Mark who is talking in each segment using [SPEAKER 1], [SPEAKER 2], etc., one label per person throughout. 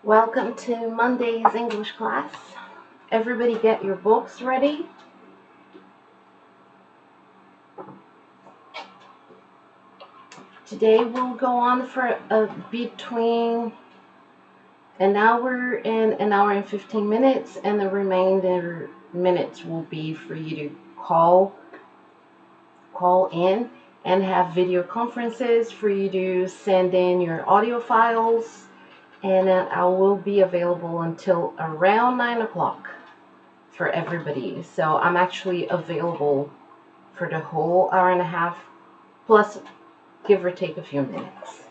[SPEAKER 1] Welcome to Monday's English class. Everybody get your books ready. Today we'll go on for between an hour and an hour and 15 minutes, and the remainder minutes will be for you to call in and have video conferences for you to send in your audio files, and I will be available until around 9 o'clock for everybody. So I'm actually available for the whole hour and a half, plus give or take a few minutes.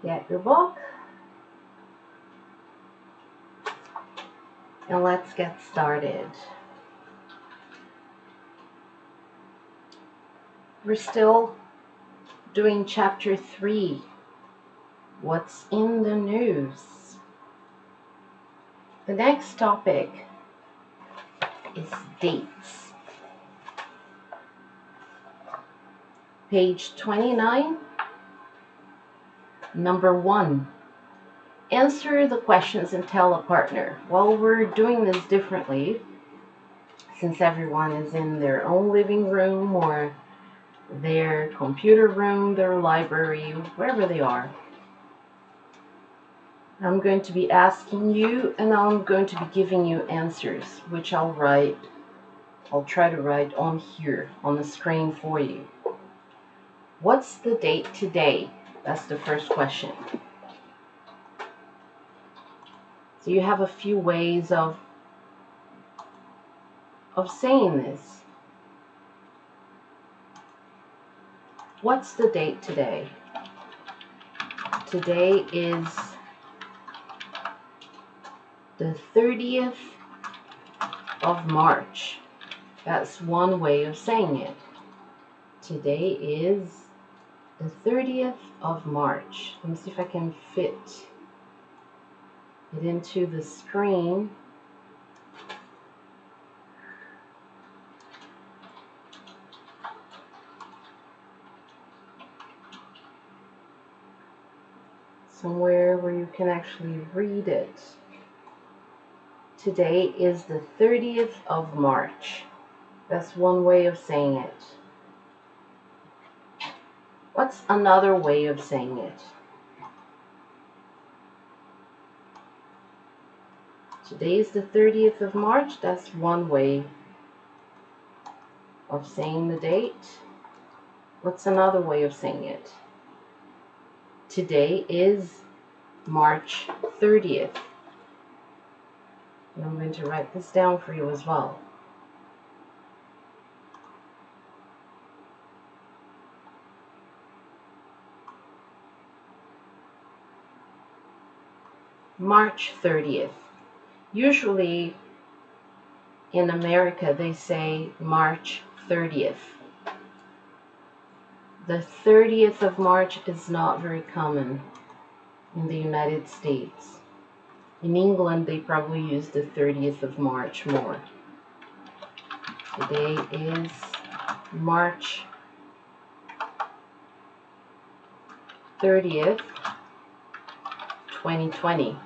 [SPEAKER 1] Get your book, and let's get started. We're still doing chapter 3, what's in the news. The next topic is dates. Page 29, number 1. Answer the questions and tell a partner. Well, we're doing this differently since everyone is in their own living room or their computer room, their library, wherever they are. I'm going to be asking you, and I'm going to be giving you answers, which I'll try to write on here on the screen for you. What's the date today? That's the first question. So you have a few ways of saying this. What's the date today? Today is the 30th of March. That's one way of saying it. Today is the 30th of March. Let me see if I can fit it into the screen. Somewhere where you can actually read it. Today is the 30th of March. That's one way of saying it. What's another way of saying it? Today is the 30th of March. That's one way of saying the date. What's another way of saying it? Today is March 30th. And I'm going to write this down for you as well. March 30th. Usually in America they say March 30th. The 30th of March is not very common in the United States. In England they probably use the 30th of March more. Today is March 30th, 2020.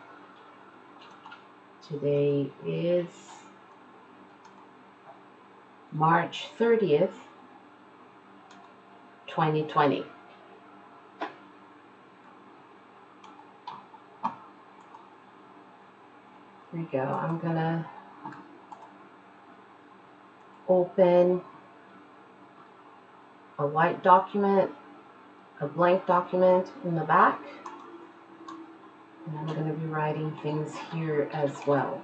[SPEAKER 1] Today is March 30th, 2020. Here we go. I'm gonna open a white document, a blank document in the back, and I'm going to be writing things here as well.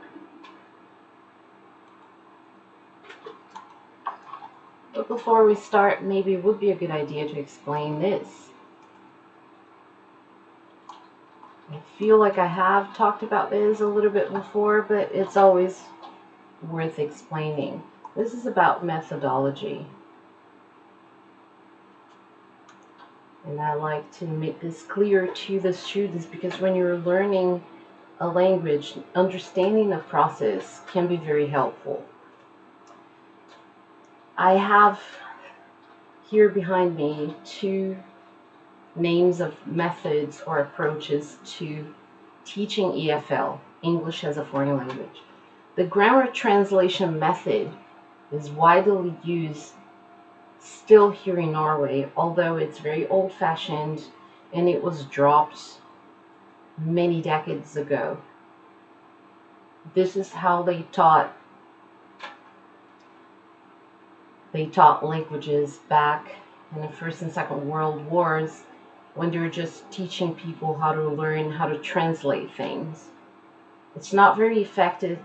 [SPEAKER 1] But before we start, maybe it would be a good idea to explain this. I feel like I have talked about this a little bit before, but it's always worth explaining. This is about methodology. And I like to make this clear to the students because when you're learning a language, understanding the process can be very helpful. I have here behind me 2 names of methods or approaches to teaching EFL, English as a foreign language. The grammar translation method is widely used still here in Norway, although it's very old-fashioned and it was dropped many decades ago. This is how they taught languages back in the First and Second World Wars, when they were just teaching people how to learn how to translate things. It's not very effective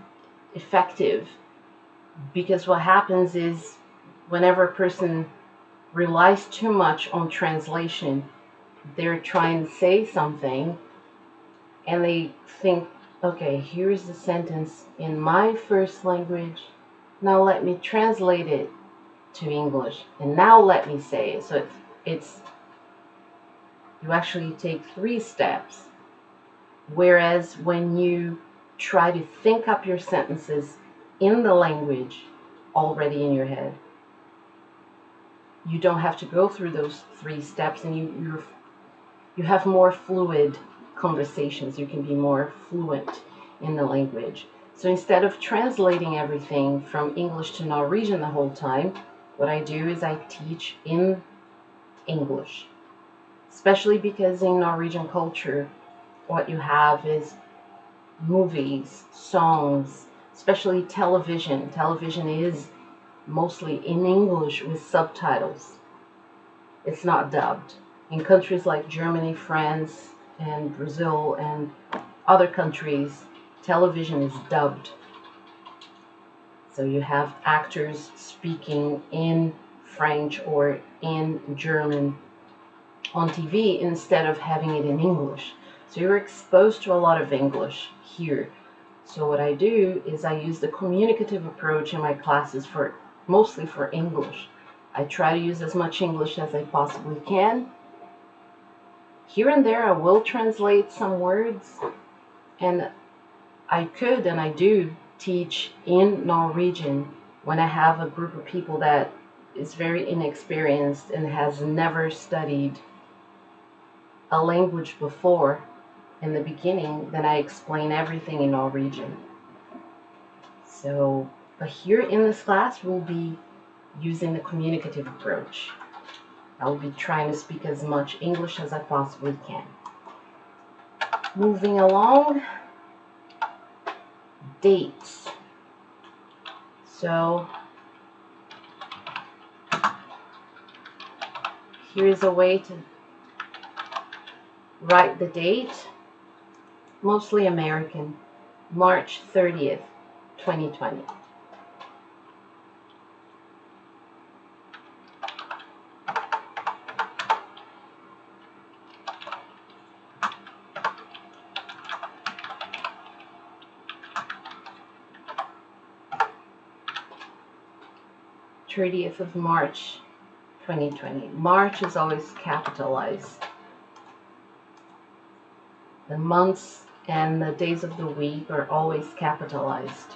[SPEAKER 1] because what happens is whenever a person relies too much on translation, they're trying to say something and they think, okay, here's the sentence in my first language, now let me translate it to English, and now let me say it. So it's you actually take 3 steps, whereas when you try to think up your sentences in the language already in your head, you don't have to go through those 3 steps, and you have more fluid conversations. You can be more fluent in the language. So instead of translating everything from English to Norwegian the whole time, what I do is I teach in English, especially because in Norwegian culture, what you have is movies, songs, especially television. Television is mostly in English with subtitles. It's not dubbed. In countries like Germany, France, and Brazil, and other countries, television is dubbed. So you have actors speaking in French or in German on TV instead of having it in English. So you're exposed to a lot of English here. So what I do is I use the communicative approach in my classes mostly for English. I try to use as much English as I possibly can. Here and there I will translate some words, and I could and I do teach in Norwegian when I have a group of people that is very inexperienced and has never studied a language before. In the beginning, then I explain everything in Norwegian. So, but here in this class, we'll be using the communicative approach. I'll be trying to speak as much English as I possibly can. Moving along, dates. So, here's a way to write the date, mostly American, March 30th, 2020. March 2020. March is always capitalized. The months and the days of the week are always capitalized.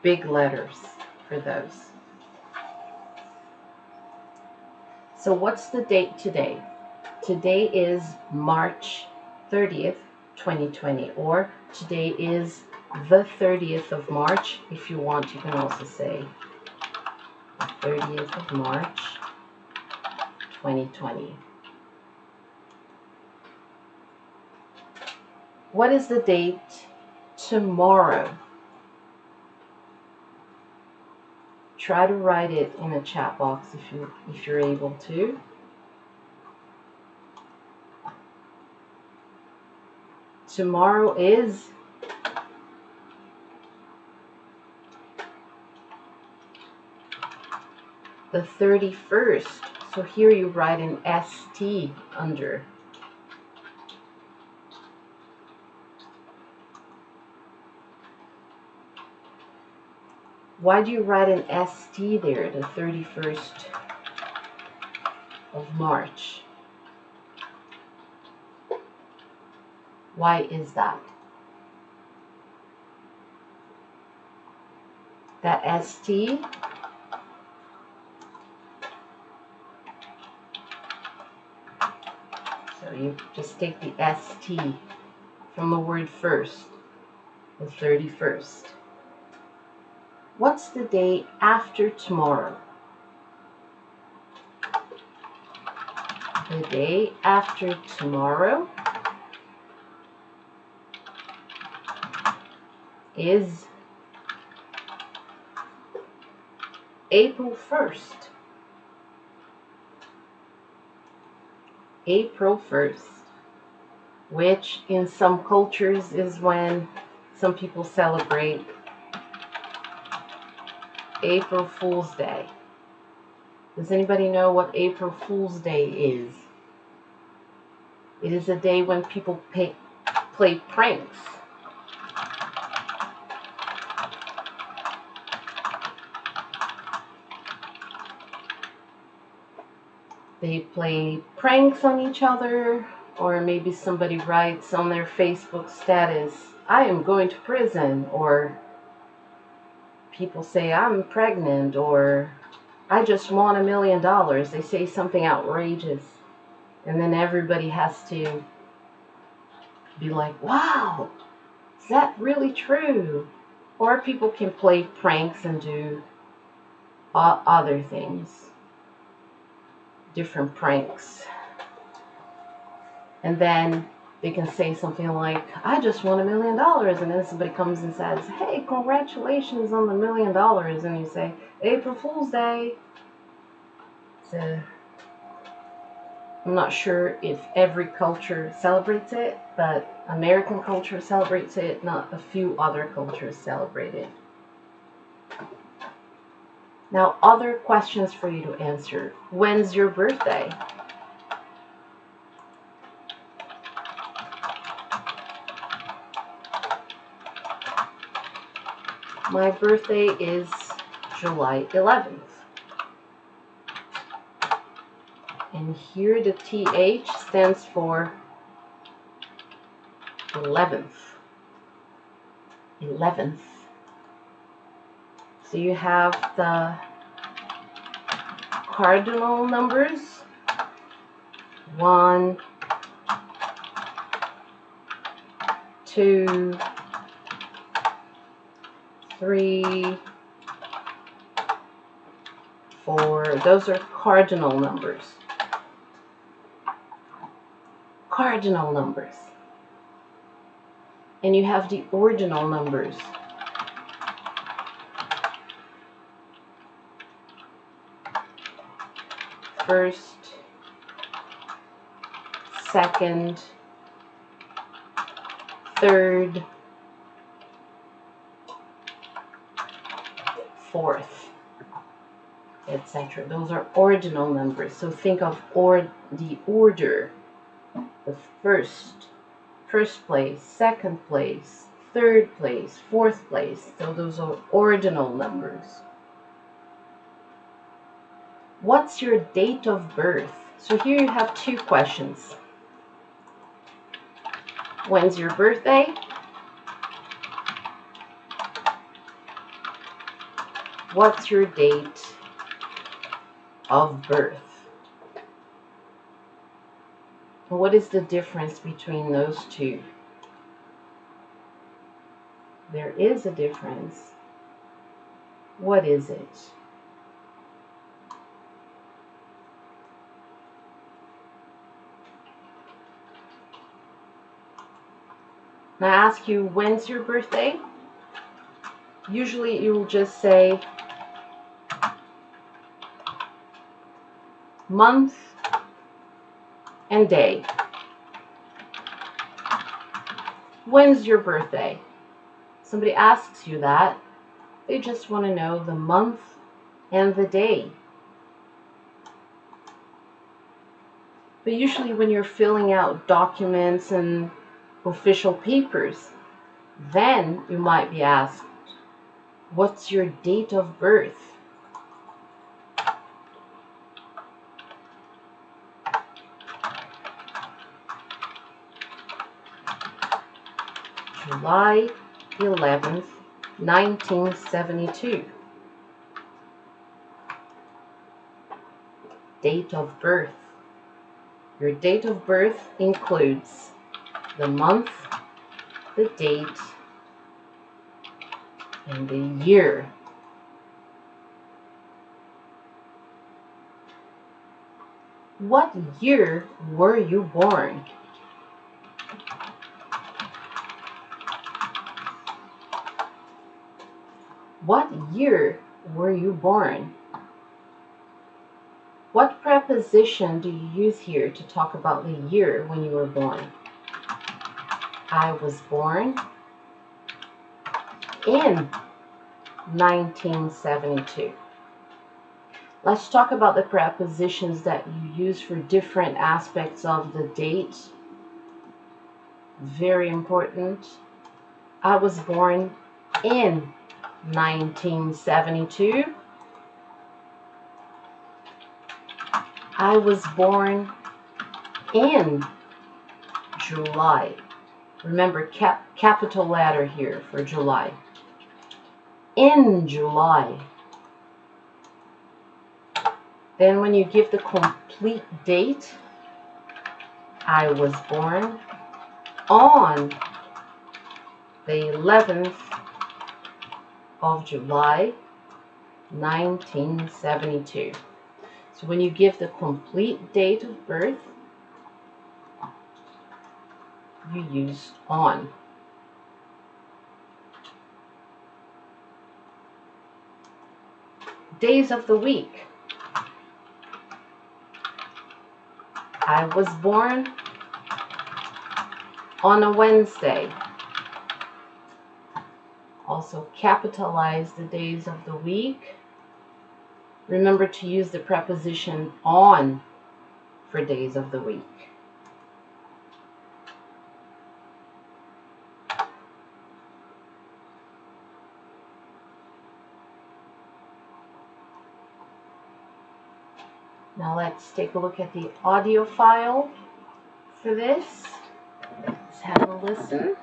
[SPEAKER 1] Big letters for those. So what's the date today? Today is March 30th, 2020, or today is the 30th of March. If you want, you can also say the 30th of March, 2020. What is the date tomorrow? Try to write it in a chat box if you're able to. Tomorrow is the 31st. So here you write an ST under. Why do you write an ST there, the 31st of March? Why is that? That ST So you just take the ST from the word first, the 31st. What's the day after tomorrow? The day after tomorrow is April 1st. April 1st, which in some cultures is when some people celebrate April Fool's Day. Does anybody know what April Fool's Day is? It is a day when people play pranks. They play pranks on each other, or maybe somebody writes on their Facebook status, I am going to prison, or people say, I'm pregnant, or I just won $1 million. They say something outrageous, and then everybody has to be like, wow, is that really true? Or people can play pranks and do other things, different pranks. And then they can say something like, I just won $1 million. And then somebody comes and says, hey, congratulations on the $1 million. And you say, April Fool's Day. So I'm not sure if every culture celebrates it, but American culture celebrates it, not a few other cultures celebrate it. Now, other questions for you to answer. When's your birthday? My birthday is July 11th. And here the TH stands for 11th. 11th. So you have the cardinal numbers. 1, 2, 3, 4. Those are cardinal numbers. Cardinal numbers. And you have the ordinal numbers. First, second, third, fourth, etc. Those are ordinal numbers. So think of the order. The first place, second place, third place, fourth place. So those are ordinal numbers. What's your date of birth? So here you have two questions. When's your birthday? What's your date of birth? What is the difference between those two? There is a difference. What is it? Now I ask you, when's your birthday? Usually you will just say month and day. When's your birthday? Somebody asks you that. They just want to know the month and the day. But usually when you're filling out documents and official papers, then you might be asked, what's your date of birth? July 11th, 1972. Date of birth. Your date of birth includes the month, the date, and the year. What year were you born? What year were you born? What preposition do you use here to talk about the year when you were born? I was born in 1972. Let's talk about the prepositions that you use for different aspects of the date. Very important. I was born in 1972. I was born in July. Remember, capital letter here for July. In July. Then when you give the complete date, I was born on the 11th of July, 1972. So when you give the complete date of birth, you use on. Days of the week. I was born on a Wednesday. Also capitalize the days of the week. Remember to use the preposition on for days of the week. Now let's take a look at the audio file for this. Let's have a listen.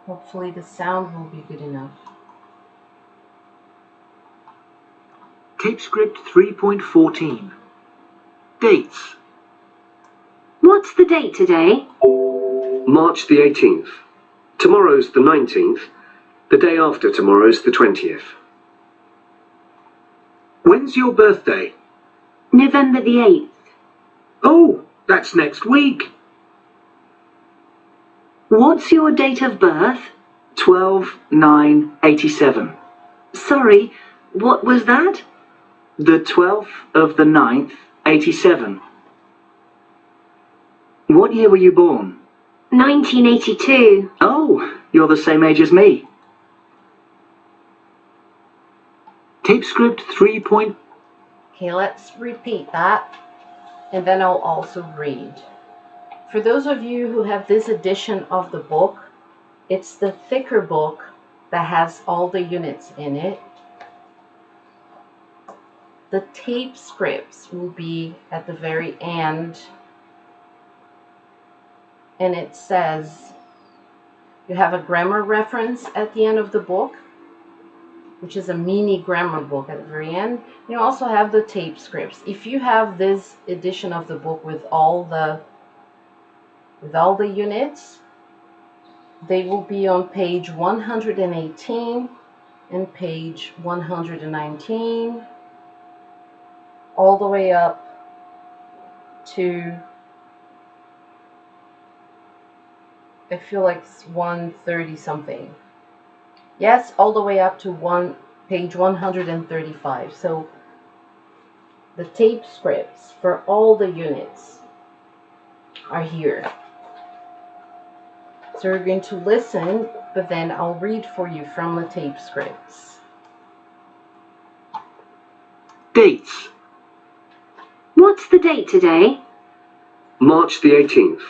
[SPEAKER 1] Hopefully the sound will be good enough.
[SPEAKER 2] Tape script 3.14. Dates.
[SPEAKER 3] What's the date today?
[SPEAKER 4] March the 18th. Tomorrow's the 19th. The day after tomorrow's the 20th.
[SPEAKER 2] When's your birthday?
[SPEAKER 3] November the 8th.
[SPEAKER 2] Oh, that's next week.
[SPEAKER 3] What's your date of birth?
[SPEAKER 2] 12/9/87.
[SPEAKER 3] Sorry, what was that?
[SPEAKER 2] The 12th of the 9th, 87. What year were you born?
[SPEAKER 3] 1982.
[SPEAKER 2] Oh, you're the same age as me. Tape script 3.
[SPEAKER 1] Okay, let's repeat that, and then I'll also read. For those of you who have this edition of the book, it's the thicker book that has all the units in it. The tape scripts will be at the very end, and it says you have a grammar reference at the end of the book, which is a mini grammar book at the very end. You also have the tape scripts. If you have this edition of the book with all the units, they will be on page 118 and page 119, all the way up to, I feel like it's 130 something. Yes, all the way up to page 135. So the tape scripts for all the units are here. So we're going to listen, but then I'll read for you from the tape scripts.
[SPEAKER 2] Dates.
[SPEAKER 3] What's the date today?
[SPEAKER 4] March the 18th.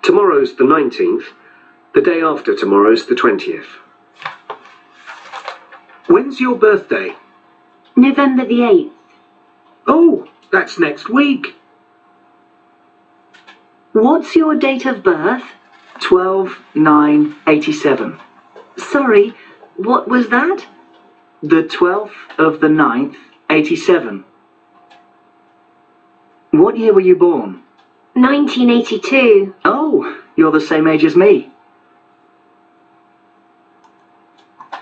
[SPEAKER 4] Tomorrow's the 19th. The day after tomorrow's the 20th.
[SPEAKER 2] When's your birthday?
[SPEAKER 3] November the 8th.
[SPEAKER 2] Oh, that's next week.
[SPEAKER 3] What's your date of birth?
[SPEAKER 2] 12/9/87.
[SPEAKER 3] Sorry, what was that?
[SPEAKER 2] The 12th of the 9th, 87. What year were you born?
[SPEAKER 3] 1982.
[SPEAKER 2] Oh, you're the same age as me.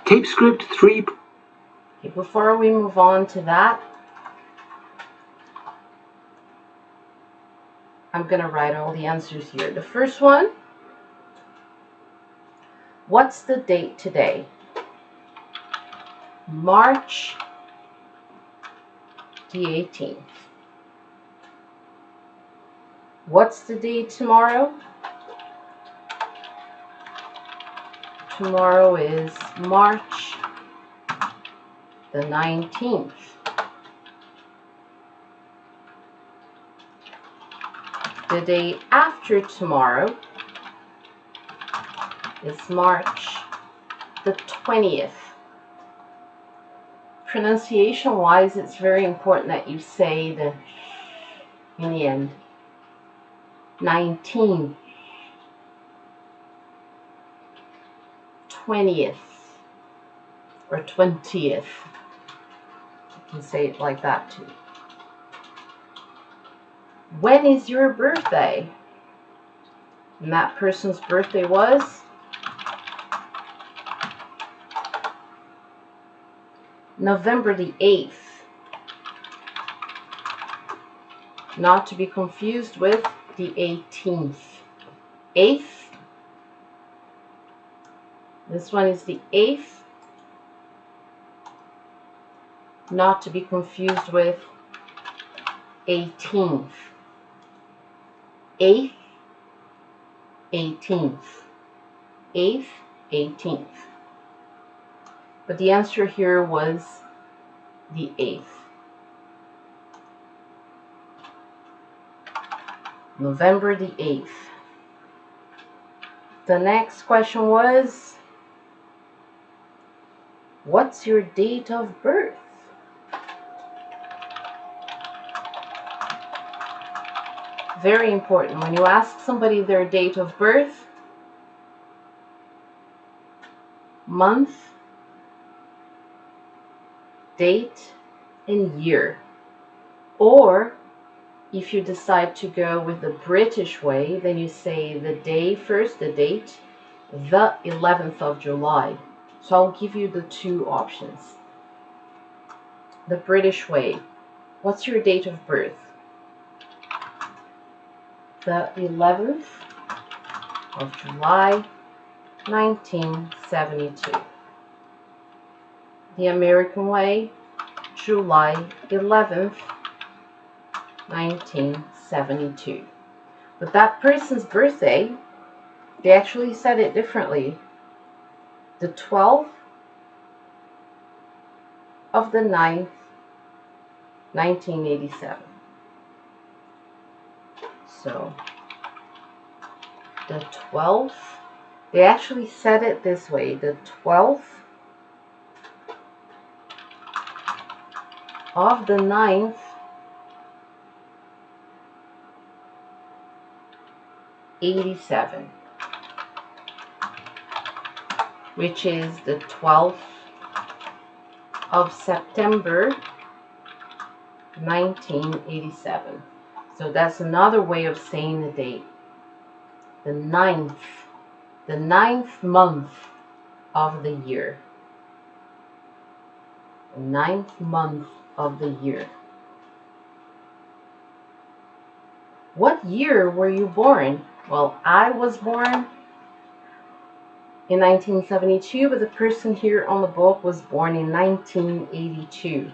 [SPEAKER 2] Tape script 3.
[SPEAKER 1] Okay, before we move on to that, I'm going to write all the answers here. The first one, what's the date today? March the 18th. What's the date tomorrow? Tomorrow is March the 19th. The day after tomorrow is March the 20th. Pronunciation wise, it's very important that you say the in the end. 19th, 20th, or 20th. You can say it like that too. When is your birthday? And that person's birthday was November the 8th. Not to be confused with the 18th. 8th. This one is the 8th. Not to be confused with 18th. 8th, 18th. 8th, 18th. But the answer here was the 8th. November the 8th. The next question was, what's your date of birth? Very important. When you ask somebody their date of birth, month, date, and year. Or if you decide to go with the British way, then you say the day first, the date, the 11th of July. So I'll give you the two options. The British way, what's your date of birth? The 11th of July, 1972. The American way, July 11th, 1972. But that person's birthday, they actually said it differently. The 12th of the 9th, 1987. So, the 12th, they actually said it this way. The 12th of the 9th, 87, which is the 12th of September 1987. So that's another way of saying the date. The ninth month of the year. The 9th month of the year. What year were you born? Well, I was born in 1972, but the person here on the book was born in 1982.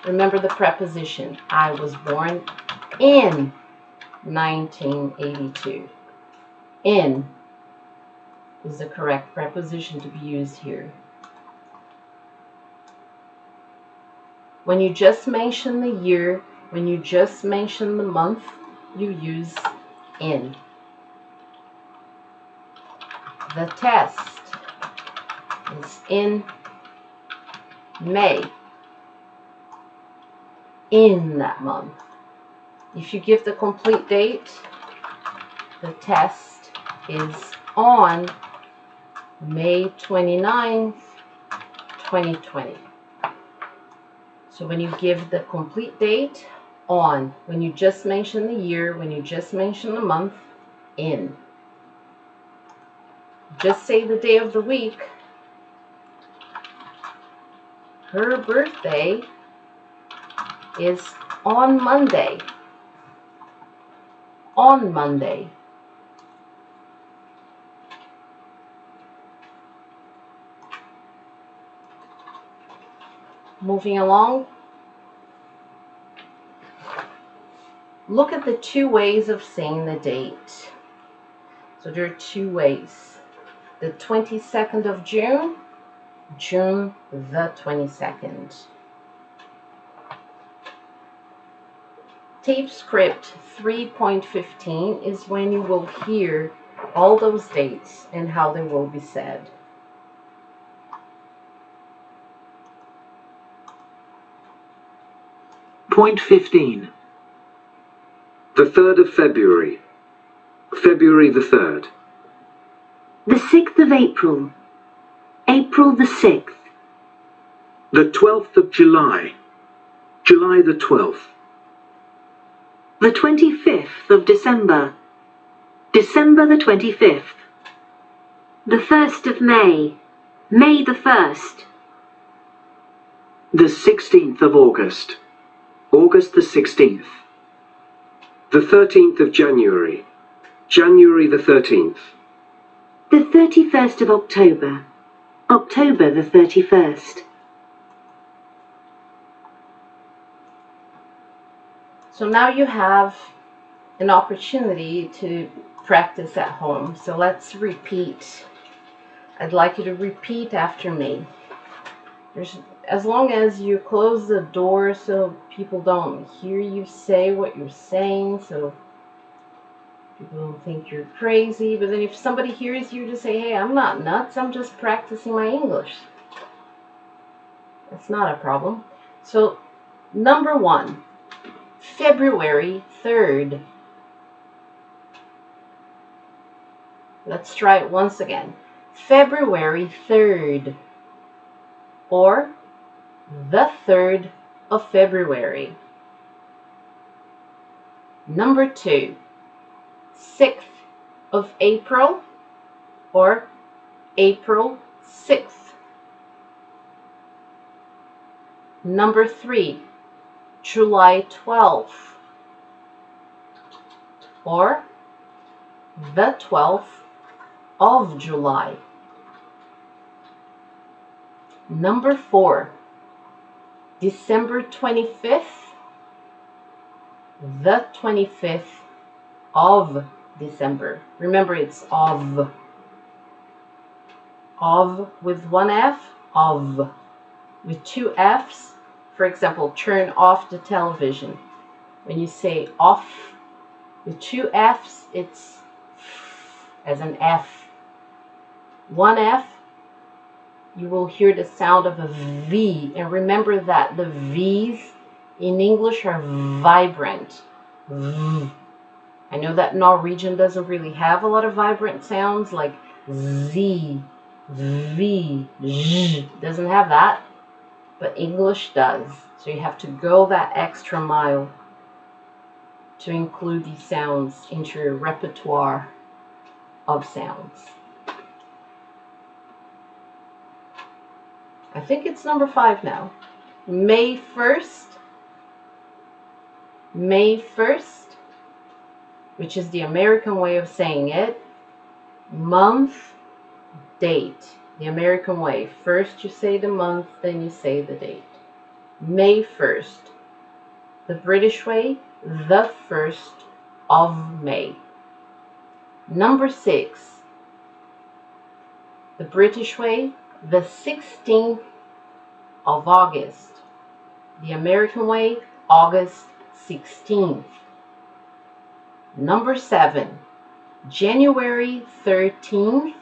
[SPEAKER 1] Remember the preposition. I was born in 1982. In is the correct preposition to be used here. When you just mention the year, when you just mention the month, you use in. The test is in May. In that month. If you give the complete date, the test is on May 29th, 2020. So when you give the complete date, on. When you just mention the year, when you just mention the month, in. Just say the day of the week. Her birthday is on Monday. On Monday. Moving along. Look at the two ways of saying the date. So there are two ways. The 22nd of June, June the 22nd. Tape script 3.15 is when you will hear all those dates and how they will be said.
[SPEAKER 2] Point 15.
[SPEAKER 4] The 3rd of February. February the 3rd.
[SPEAKER 3] The 6th of April. April the 6th.
[SPEAKER 2] The 12th of July. July the 12th.
[SPEAKER 3] The 25th of December. December the 25th. The 1st of May. May the 1st.
[SPEAKER 2] The 16th of August. August the 16th.
[SPEAKER 4] The 13th of January. January the 13th.
[SPEAKER 3] The 31st of October. October the 31st.
[SPEAKER 1] So now you have an opportunity to practice at home. So let's repeat. I'd like you to repeat after me. As long as you close the door so people don't hear you say what you're saying, so people don't think you're crazy. But then if somebody hears you, just say, hey, I'm not nuts, I'm just practicing my English. That's not a problem. So, number 1, February 3rd. Let's try it once again. February 3rd. Or the 3rd of February. Number 2, 6th of April or April 6th. Number 3, July 12th or the 12th of July. Number 4, December 25th, the 25th of December. Remember, it's of. Of with one F, of. With two Fs, for example, turn off the television. When you say off with two Fs, it's as an F. One F, you will hear the sound of a V. And remember that the V's in English are vibrant. V. I know that Norwegian doesn't really have a lot of vibrant sounds like Z, V, Z. Doesn't have that, but English does. So you have to go that extra mile to include these sounds into your repertoire of sounds. I think it's number 5 now. May 1st. May 1st, which is the American way of saying it. Month, date. The American way. First you say the month, then you say the date. May 1st. The British way, the 1st of May. Number 6. The British way, the 16th of August. The American way, August 16th. Number 7, January 13th.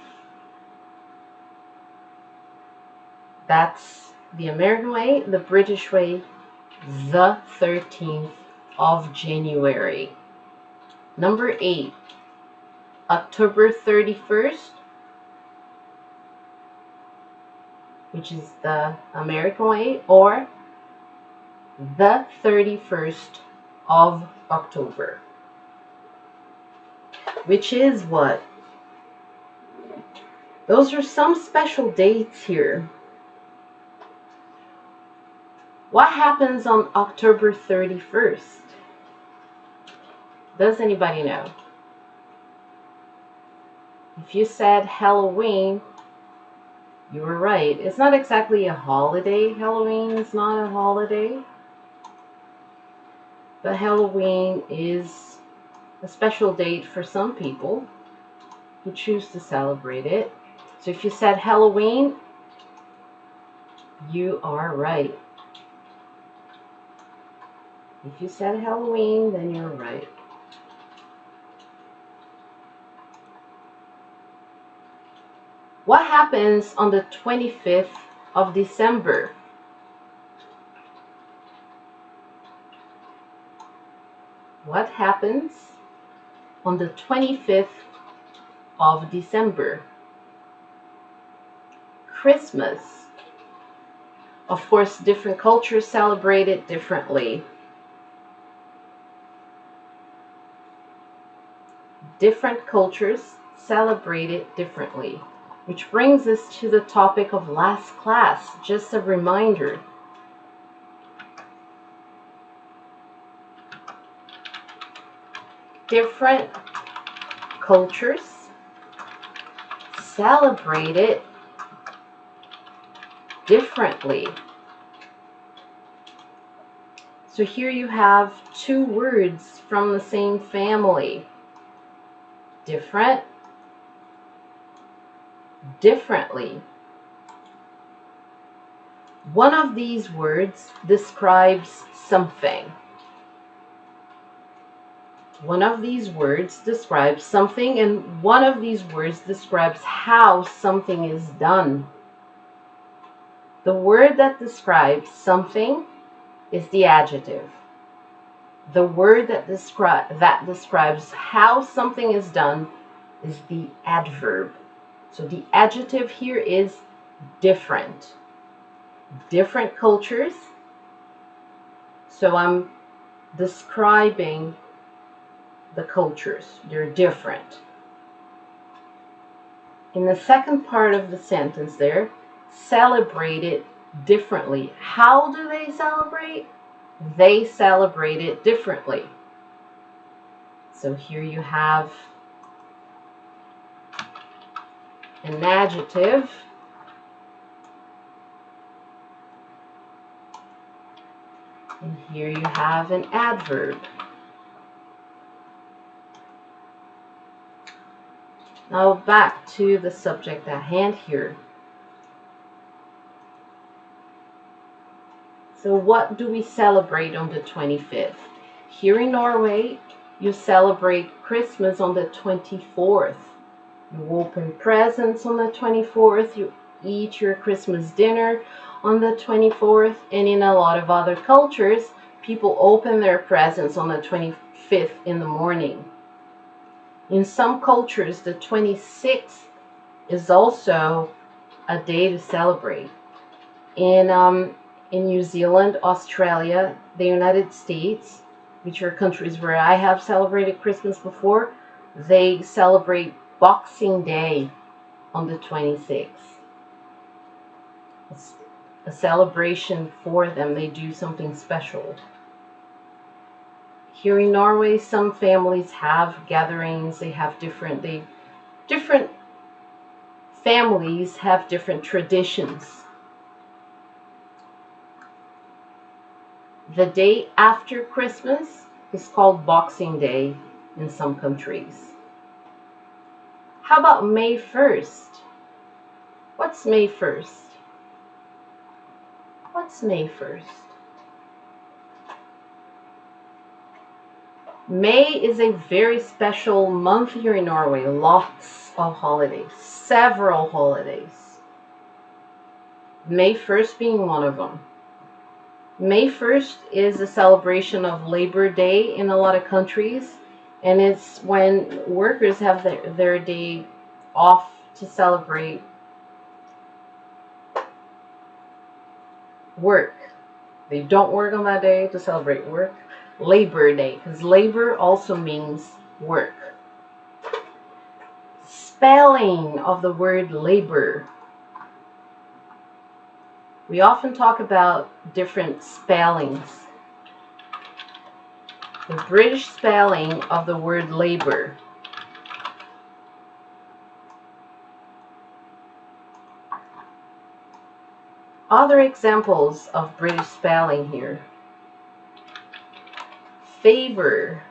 [SPEAKER 1] That's the American way. The British way, the 13th of January. Number 8, October 31st, which is the American way, or the 31st of October. Which is what? Those are some special dates here. What happens on October 31st? Does anybody know? If you said Halloween, you were right. It's not exactly a holiday. Halloween is not a holiday. But Halloween is a special date for some people who choose to celebrate it. So if you said Halloween, you are right. If you said Halloween, then you're right. What happens on the 25th of December? What happens on the 25th of December? Christmas. Of course, different cultures celebrate it differently. Different cultures celebrate it differently. Which brings us to the topic of last class. Just a reminder. Different cultures celebrate it differently. So here you have two words from the same family. Different, differently. One of these words describes something. One of these words describes something, and one of these words describes how something is done. The word that describes something is the adjective. The word that describes how something is done is the adverb. So the adjective here is different. Different cultures. So I'm describing the cultures. They're different. In the second part of the sentence there, celebrate it differently. How do they celebrate? They celebrate it differently. So here you have an adjective. And here you have an adverb. Now back to the subject at hand here. So what do we celebrate on the 25th? Here in Norway, you celebrate Christmas on the 24th. You open presents on the 24th. You eat your Christmas dinner on the 24th. And in a lot of other cultures, people open their presents on the 25th in the morning. In some cultures, the 26th is also a day to celebrate. In New Zealand, Australia, the United States, which are countries where I have celebrated Christmas before, they celebrate Boxing Day on the 26th. It's a celebration for them. They do something special. Here in Norway, some families have gatherings. They have different families have different traditions. The day after Christmas is called Boxing Day in some countries. How about May 1st? What's May 1st? What's May 1st? May is a very special month here in Norway. Lots of holidays, several holidays. May 1st being one of them. May 1st is a celebration of Labor Day in a lot of countries, and it's when workers have their day off to celebrate work. They don't work on that day to celebrate work. Labor Day, because labor also means work. Spelling of the word labor. We often talk about different spellings. The British spelling of the word labor. Other examples of British spelling here. Favor.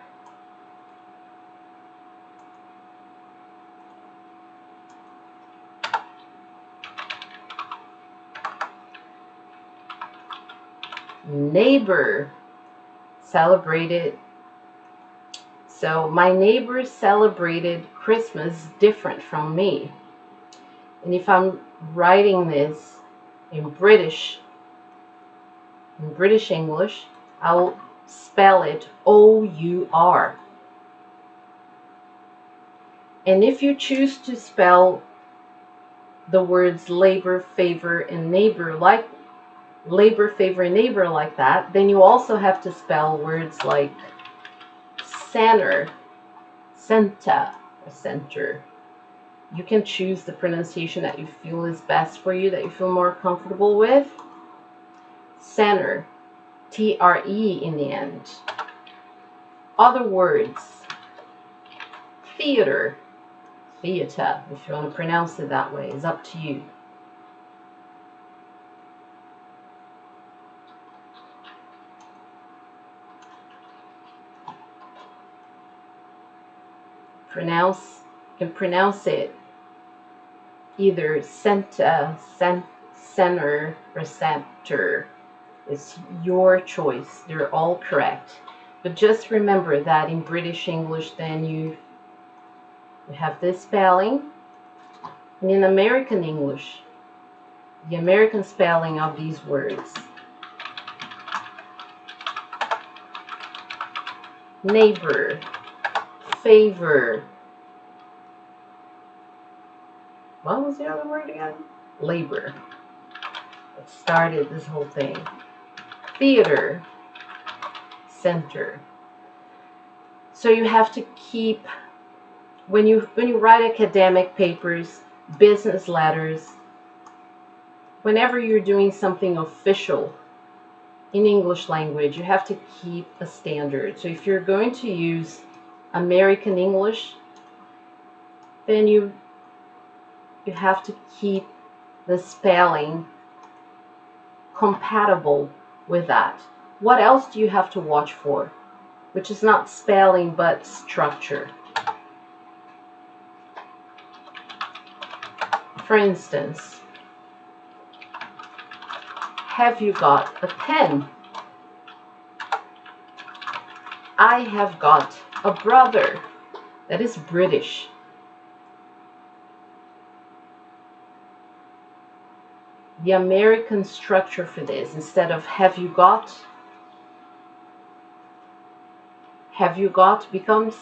[SPEAKER 1] Neighbor. Celebrated. So my neighbors celebrated Christmas different from me. And if I'm writing this in British English, I'll spell it O-U-R. And if you choose to spell the words labor, favor, and neighbor like labor, favor, and neighbor like that, then you also have to spell words like center, centa, or center. You can choose the pronunciation that you feel is best for you, that you feel more comfortable with. Center, T-R-E in the end. Other words. Theater, theater, if you want to pronounce it that way, is up to you. You can pronounce it either center, center, or center. It's your choice. They're all correct. But just remember that in British English, then you have this spelling. And in American English, the American spelling of these words. Neighbor, favor. What was the other word again? Labor. It started this whole thing. Theater, center. So you have to keep, when you write academic papers, business letters, whenever you're doing something official in English language, you have to keep a standard. So if you're going to use American English, then you have to keep the spelling compatible with that. What else do you have to watch for? Which is not spelling, but structure. For instance, have you got a pen? I have got a brother. That is British. The American structure for this, instead of have you got becomes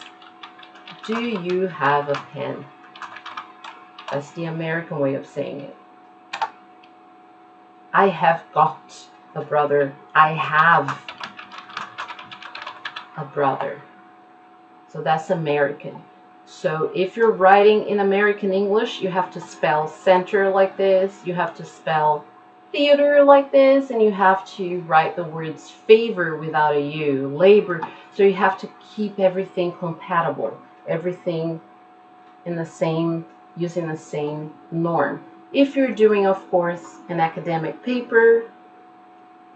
[SPEAKER 1] do you have a pen? That's the American way of saying it. I have got a brother. I have a brother. So that's American. So if you're writing in American English, you have to spell center like this, you have to spell theater like this, and you have to write the words favor without a U, labor. So you have to keep everything compatible, everything in the same, using the same norm. If you're doing, of course, an academic paper,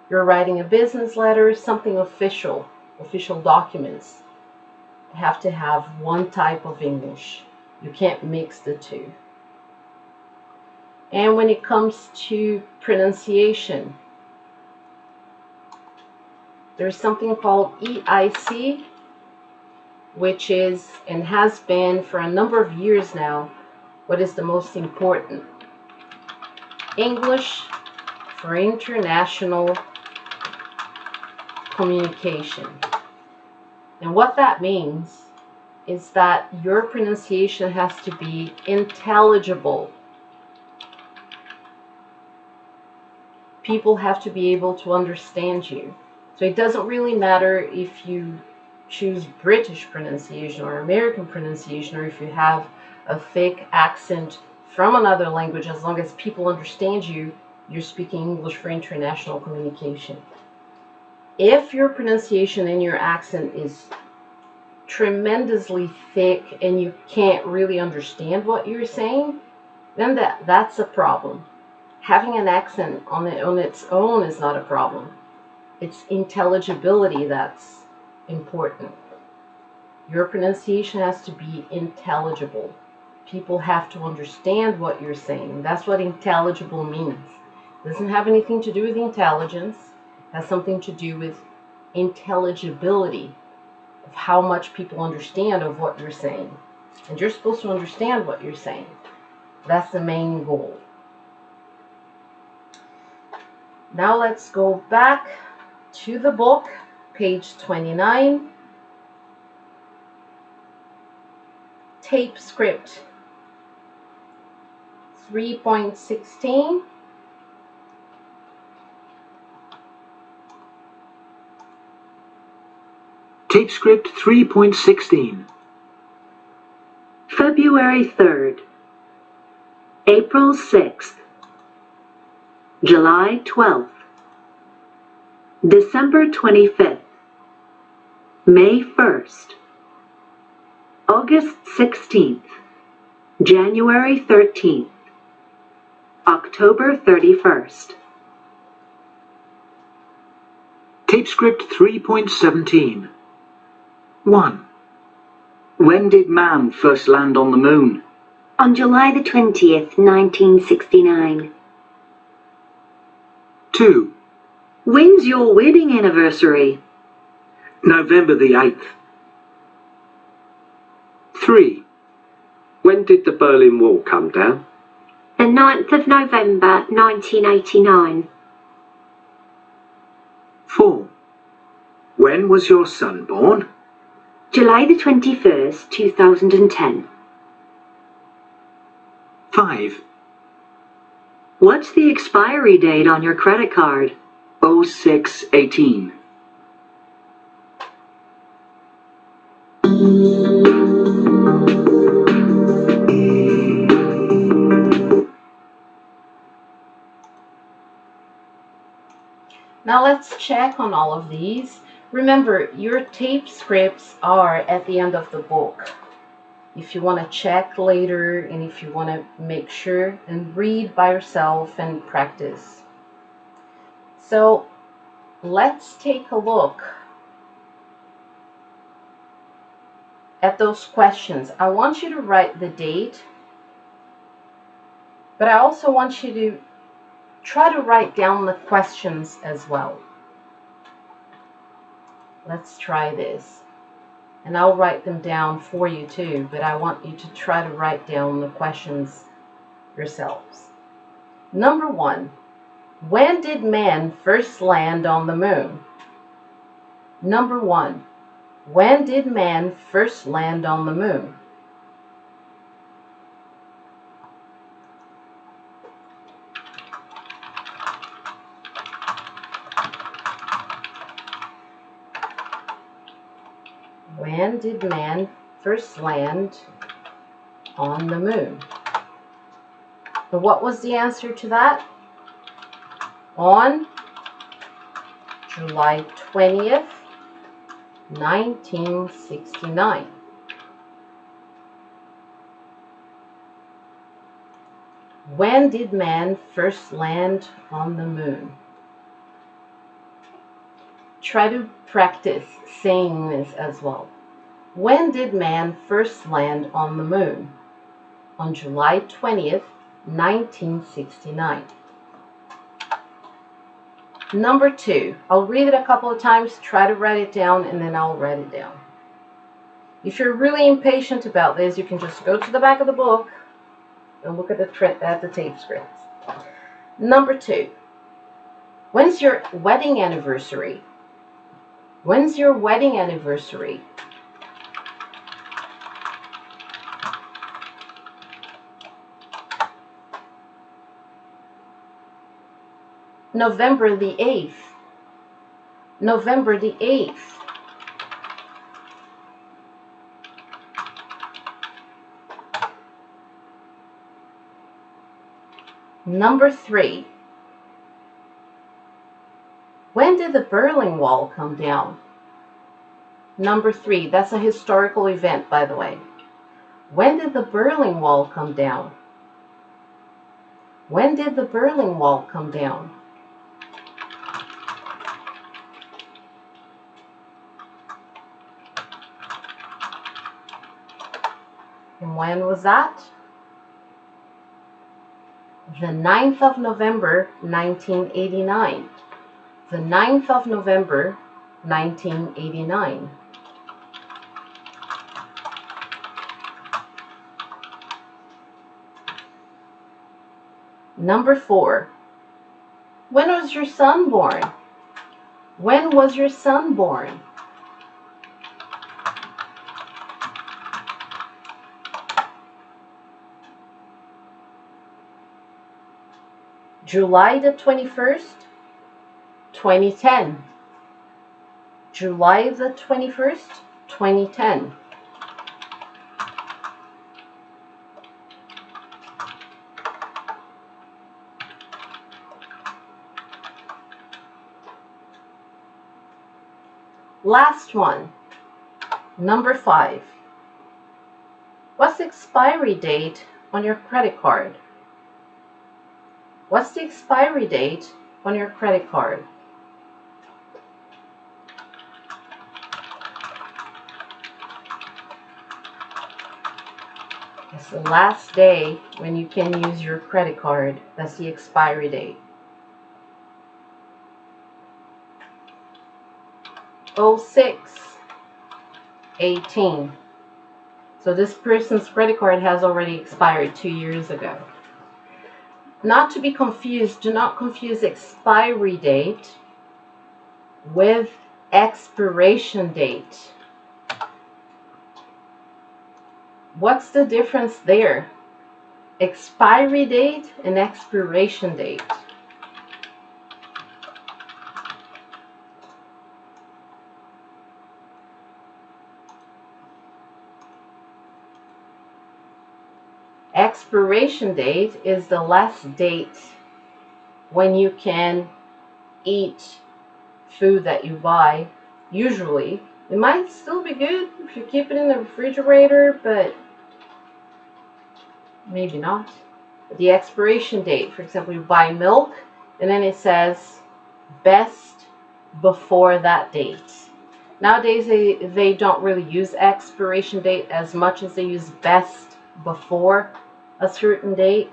[SPEAKER 1] you're writing a business letter, something official documents, have to have one type of English. You can't mix the two. And when it comes to pronunciation, there's something called EIC, which is and has been for a number of years now what is the most important. English for international communication. And what that means is that your pronunciation has to be intelligible. People have to be able to understand you. So it doesn't really matter if you choose British pronunciation or American pronunciation, or if you have a thick accent from another language. As long as people understand you, you're speaking English for international communication. If your pronunciation and your accent is tremendously thick and you can't really understand what you're saying, then that's a problem. Having an accent on its own is not a problem. It's intelligibility that's important. Your pronunciation has to be intelligible. People have to understand what you're saying. That's what intelligible means. It doesn't have anything to do with intelligence. It has something to do with intelligibility, of how much people understand of what you're saying. And you're supposed to understand what you're saying. That's the main goal. Now let's go back to the book, page 29. Tape script 3.16.
[SPEAKER 2] Tape script 3.16.
[SPEAKER 3] February 3rd, April 6th, July 12th, December 25th, May 1st, August 16th, January 13th, October 31st.
[SPEAKER 2] Tape script 3.17. 1. When did man first land on the moon?
[SPEAKER 3] On July the 20th, 1969.
[SPEAKER 2] 2.
[SPEAKER 3] When's your wedding anniversary?
[SPEAKER 2] November the 8th. 3.
[SPEAKER 4] When did the Berlin Wall come down?
[SPEAKER 3] The 9th of November, 1989.
[SPEAKER 2] 4. When was your son born?
[SPEAKER 3] July the 21st, 2010.
[SPEAKER 2] 5.
[SPEAKER 3] What's the expiry date on your credit card?
[SPEAKER 2] 0618.
[SPEAKER 1] Now let's check on all of these. Remember, your tape scripts are at the end of the book. If you want to check later and if you want to make sure and read by yourself and practice. So let's take a look at those questions. I want you to write the date, but I also want you to try to write down the questions as well. Let's try this. And I'll write them down for you too, but I want you to try to write down the questions yourselves. Number 1, when did man first land on the moon? Number 1, when did man first land on the moon? When did man first land on the moon? And what was the answer to that? On July 20th, 1969. When did man first land on the moon? Try to practice saying this as well. When did man first land on the moon? On July 20th, 1969. Number 2, I'll read it a couple of times, try to write it down, and then I'll write it down. If you're really impatient about this, you can just go to the back of the book and look at the tape scripts. Number 2, when's your wedding anniversary? When's your wedding anniversary? November the 8th. November the 8th. Number 3. When did the Berlin Wall come down? Number 3. That's a historical event, by the way. When did the Berlin Wall come down? When did the Berlin Wall come down? And when was that? The 9th of November, 1989. The 9th of November, 1989. Number 4. When was your son born? When was your son born? July the 21st, 2010. July the 21st, 2010. Last one, number 5. What's the expiry date on your credit card? What's the expiry date on your credit card? It's the last day when you can use your credit card. That's the expiry date. 06/18. So this person's credit card has already expired 2 years ago. Not to be confused, do not confuse expiry date with expiration date. What's the difference there? Expiry date and expiration date. Expiration date is the last date when you can eat food that you buy. Usually, it might still be good if you keep it in the refrigerator, but maybe not. The expiration date, for example, you buy milk and then it says best before that date. Nowadays, they don't really use expiration date as much as they use best before a certain date.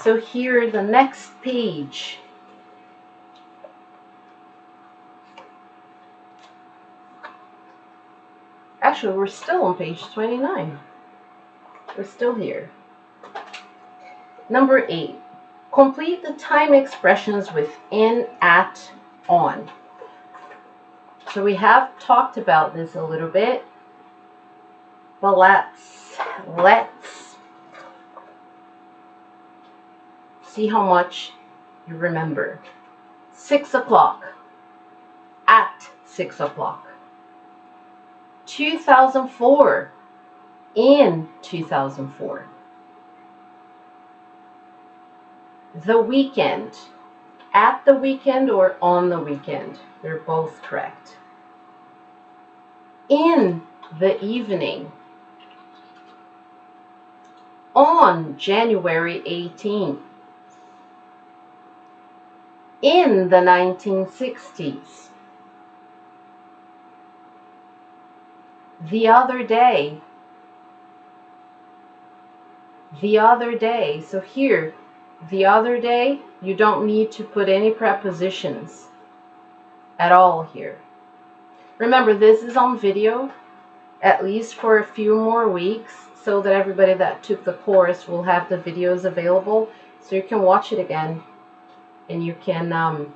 [SPEAKER 1] So here, the next page. Actually, we're still on page 29. We're still here. Number 8. Complete the time expressions with in, at, on. So we have talked about this a little bit, but let's see how much you remember. 6 o'clock. At 6 o'clock. 2004. In 2004. The weekend. At the weekend or on the weekend. They're both correct. In the evening. On January 18th. In the 1960s. The other day. The other day. So here, the other day, you don't need to put any prepositions at all here. Remember, this is on video, at least for a few more weeks, so that everybody that took the course will have the videos available, so you can watch it again, and you can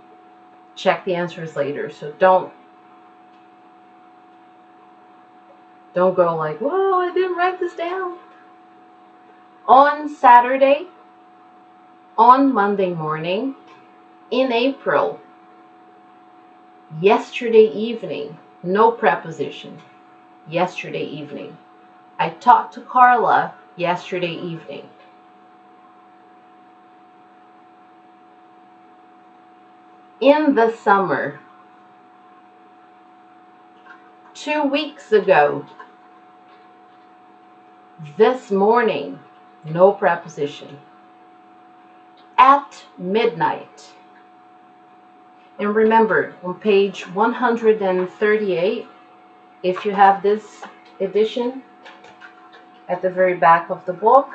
[SPEAKER 1] check the answers later. So don't go like, whoa, I didn't write this down. On Saturday, on Monday morning, in April, yesterday evening, no preposition, yesterday evening. I talked to Carla yesterday evening. In the summer, 2 weeks ago, this morning, no preposition. At midnight. And remember, on page 138, if you have this edition at the very back of the book,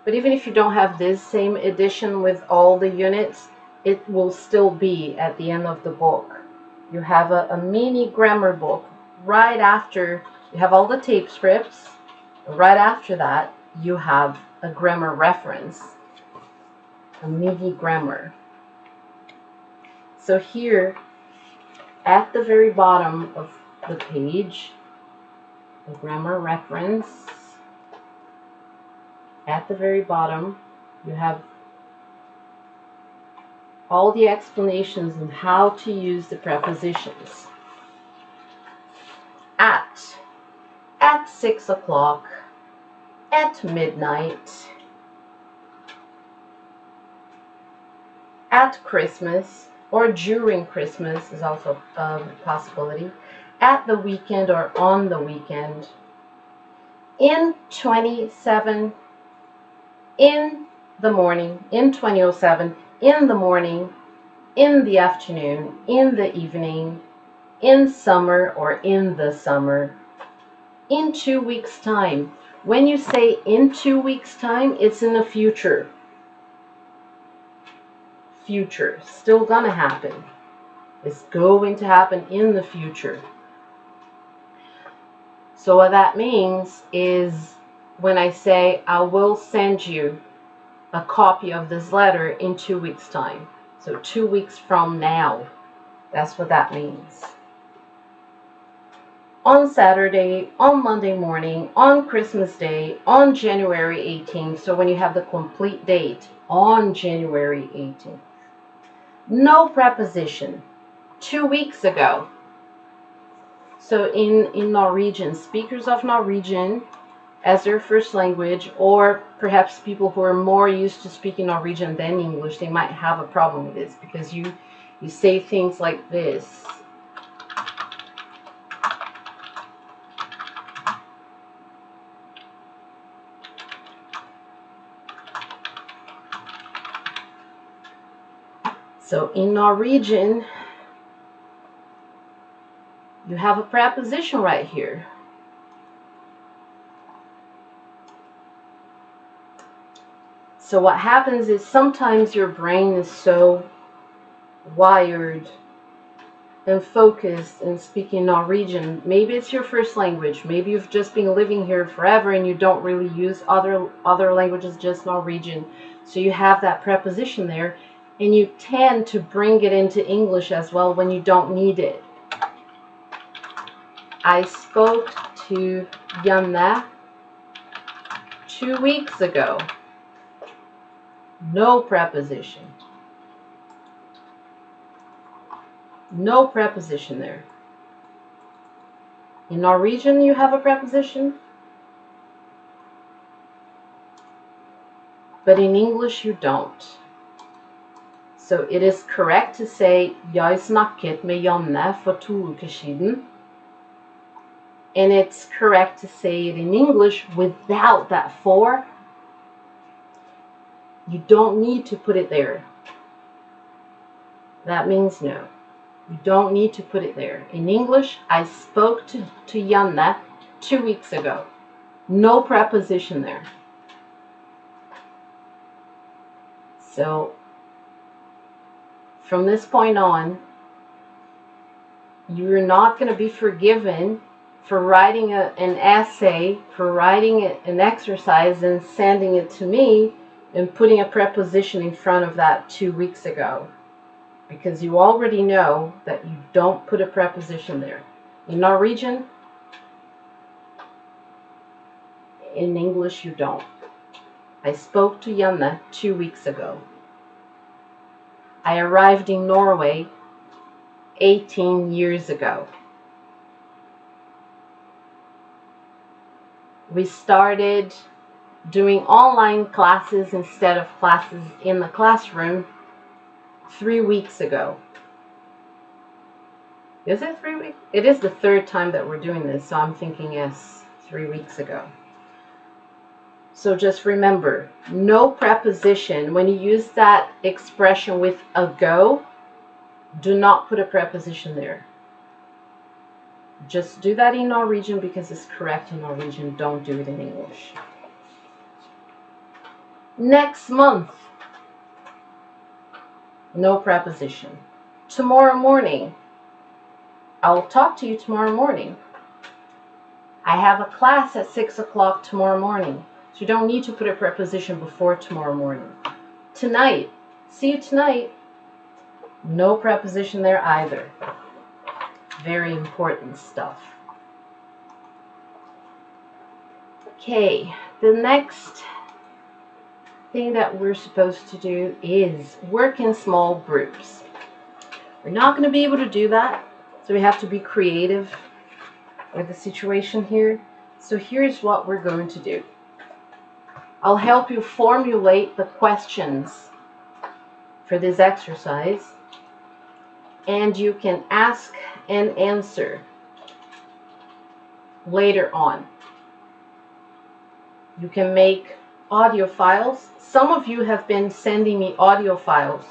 [SPEAKER 1] but even if you don't have this same edition with all the units, it will still be at the end of the book. You have a mini grammar book right after you have all the tape scripts. Right after that, you have a grammar reference, a mini grammar. So here, at the very bottom of the page, the grammar reference, at the very bottom, you have all the explanations on how to use the prepositions. At 6 o'clock, at midnight, at Christmas, or during Christmas is also a possibility, at the weekend or on the weekend, in 27, in the morning, in 2007, in the morning, in the afternoon, in the evening, in summer or in the summer, in 2 weeks' time. When you say in 2 weeks' time, it's in the future. Future, still gonna happen. It's going to happen in the future. So what that means is when I say I will send you a copy of this letter in 2 weeks' time. So 2 weeks from now. That's what that means. On Saturday, on Monday morning, on Christmas Day, on January 18th. So when you have the complete date, on January 18th. No preposition. 2 weeks ago. So in Norwegian, speakers of Norwegian as their first language, or perhaps people who are more used to speaking Norwegian than English, they might have a problem with this because you say things like this. So in Norwegian, you have a preposition right here. So what happens is sometimes your brain is so wired and focused in speaking Norwegian. Maybe it's your first language. Maybe you've just been living here forever and you don't really use other languages, just Norwegian. So you have that preposition there and you tend to bring it into English as well when you don't need it. I spoke to Janne 2 weeks ago. No preposition. No preposition there. In Norwegian, you have a preposition. But in English, you don't. So it is correct to say Jeg snakket med Janne for 2 uker siden. And it's correct to say it in English without that for. You don't need to put it there. That means no. You don't need to put it there. In English, I spoke to Janne 2 weeks ago. No preposition there. So, from this point on, you're not going to be forgiven for writing an essay, for writing an exercise and sending it to me and putting a preposition in front of that 2 weeks ago. Because you already know that you don't put a preposition there. In Norwegian, in English you don't. I spoke to Janne 2 weeks ago. I arrived in Norway 18 years ago. We started doing online classes instead of classes in the classroom 3 weeks ago. Is it 3 weeks? It is the third time that we're doing this, so I'm thinking yes, 3 weeks ago. So just remember, no preposition. When you use that expression with ago, do not put a preposition there. Just do that in Norwegian because it's correct in Norwegian. Don't do it in English. Next month, no preposition. Tomorrow morning, I'll talk to you tomorrow morning. I have a class at 6 o'clock tomorrow morning. So you don't need to put a preposition before tomorrow morning. Tonight, see you tonight. No preposition there either. Very important stuff. Okay, the next thing that we're supposed to do is work in small groups. We're not going to be able to do that, so we have to be creative with the situation here. So here's what we're going to do. I'll help you formulate the questions for this exercise, and you can ask and answer later on. You can make audio files. Some of you have been sending me audio files,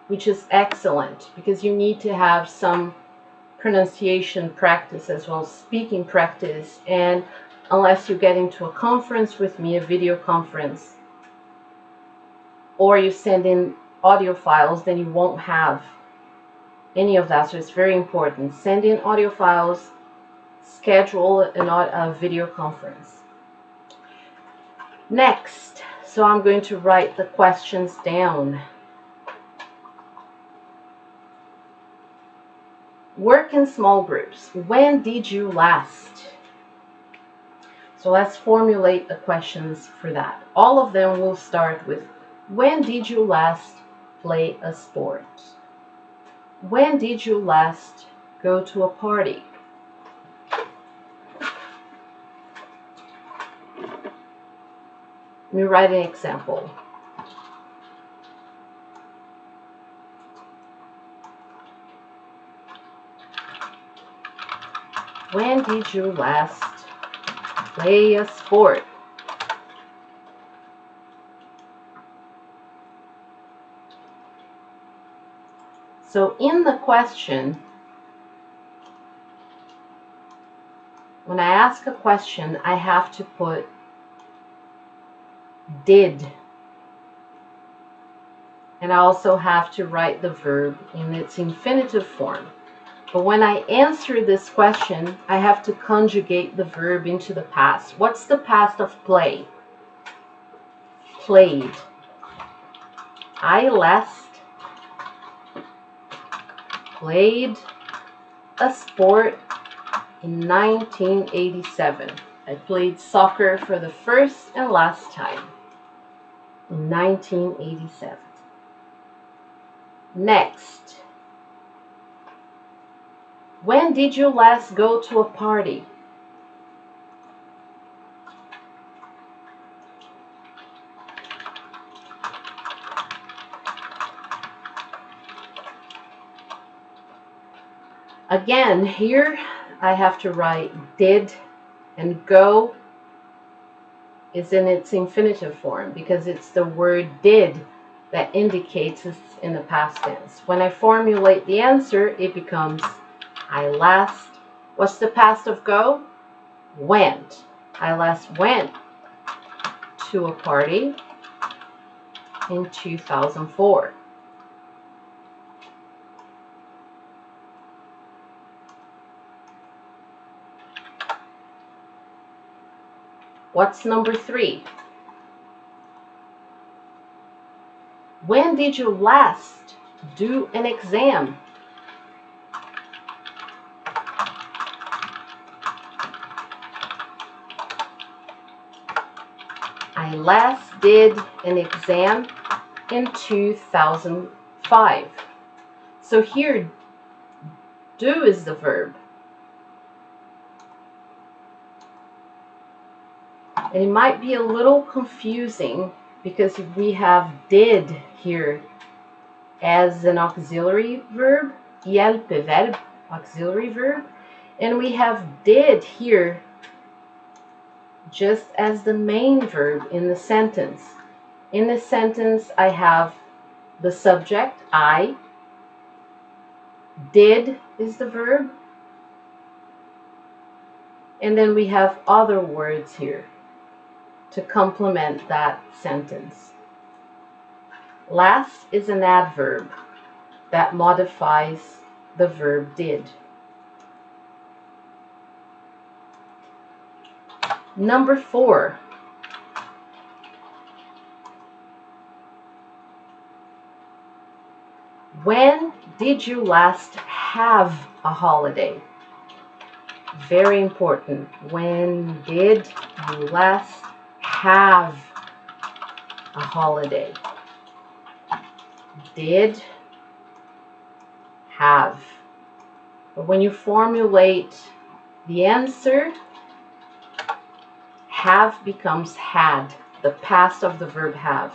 [SPEAKER 1] which is excellent because you need to have some pronunciation practice as well as speaking practice. And unless you get into a conference with me, a video conference, or you send in audio files, then you won't have any of that. So it's very important. Send in audio files, schedule a video conference. Next, so I'm going to write the questions down. Work in small groups. When did you last? So let's formulate the questions for that. All of them will start with, when did you last play a sport? When did you last go to a party? Let me write an example. When did you last play a sport? So in the question, when I ask a question, I have to put did. And I also have to write the verb in its infinitive form. But when I answer this question, I have to conjugate the verb into the past. What's the past of play? Played. I last played a sport in 1987. I played soccer for the first and last time in 1987. Next. When did you last go to a party? Again, here I have to write did, and go is in its infinitive form because it's the word did that indicates it's in the past tense. When I formulate the answer, it becomes I last, what's the past of go? Went. I last went to a party in 2004. What's number 3? When did you last do an exam? I last did an exam in 2005. So here, do is the verb. And it might be a little confusing because we have did here as an auxiliary verb, hjälpeverb, auxiliary verb, and we have did here just as the main verb in the sentence. In the sentence, I have the subject, I, did is the verb, and then we have other words here to complement that sentence. Last is an adverb that modifies the verb did. Number 4. When did you last have a holiday? Very important. When did you last have a holiday? Did, have. But when you formulate the answer, have becomes had, the past of the verb have.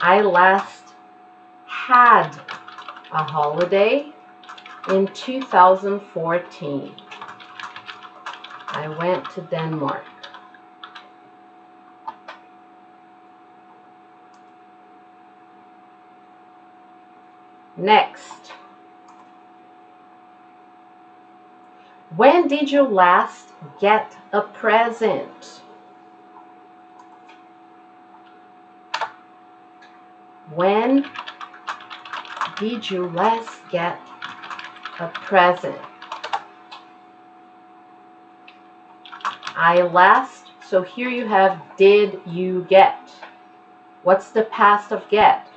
[SPEAKER 1] I last had a holiday in 2014. I went to Denmark. Next. When did you last get a present? When did you last get a present? I last, so here you have did you get. What's the past of get?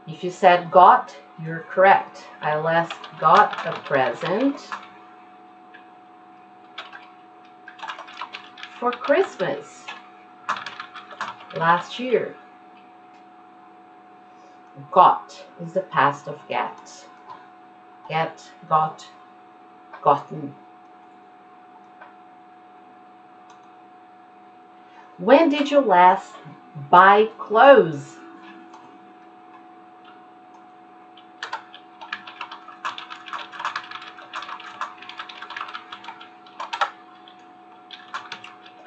[SPEAKER 1] If you said got, you're correct. I last got a present for Christmas last year. Got is the past of get. Get, got, gotten. When did you last buy clothes?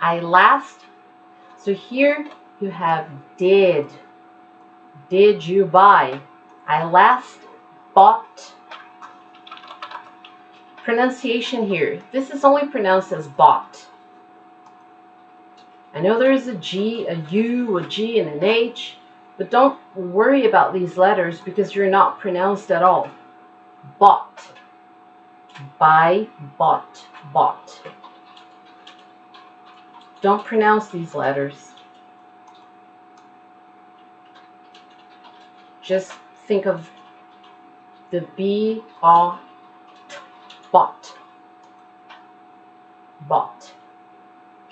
[SPEAKER 1] I last, so here you have did. Did you buy? I last bought. Pronunciation here. This is only pronounced as bought. I know there is a G, a U, a G, and an H, but don't worry about these letters because you're not pronounced at all. Bought. Buy, bought, bought. Don't pronounce these letters. Just think of the B, A, T, bought. Bought.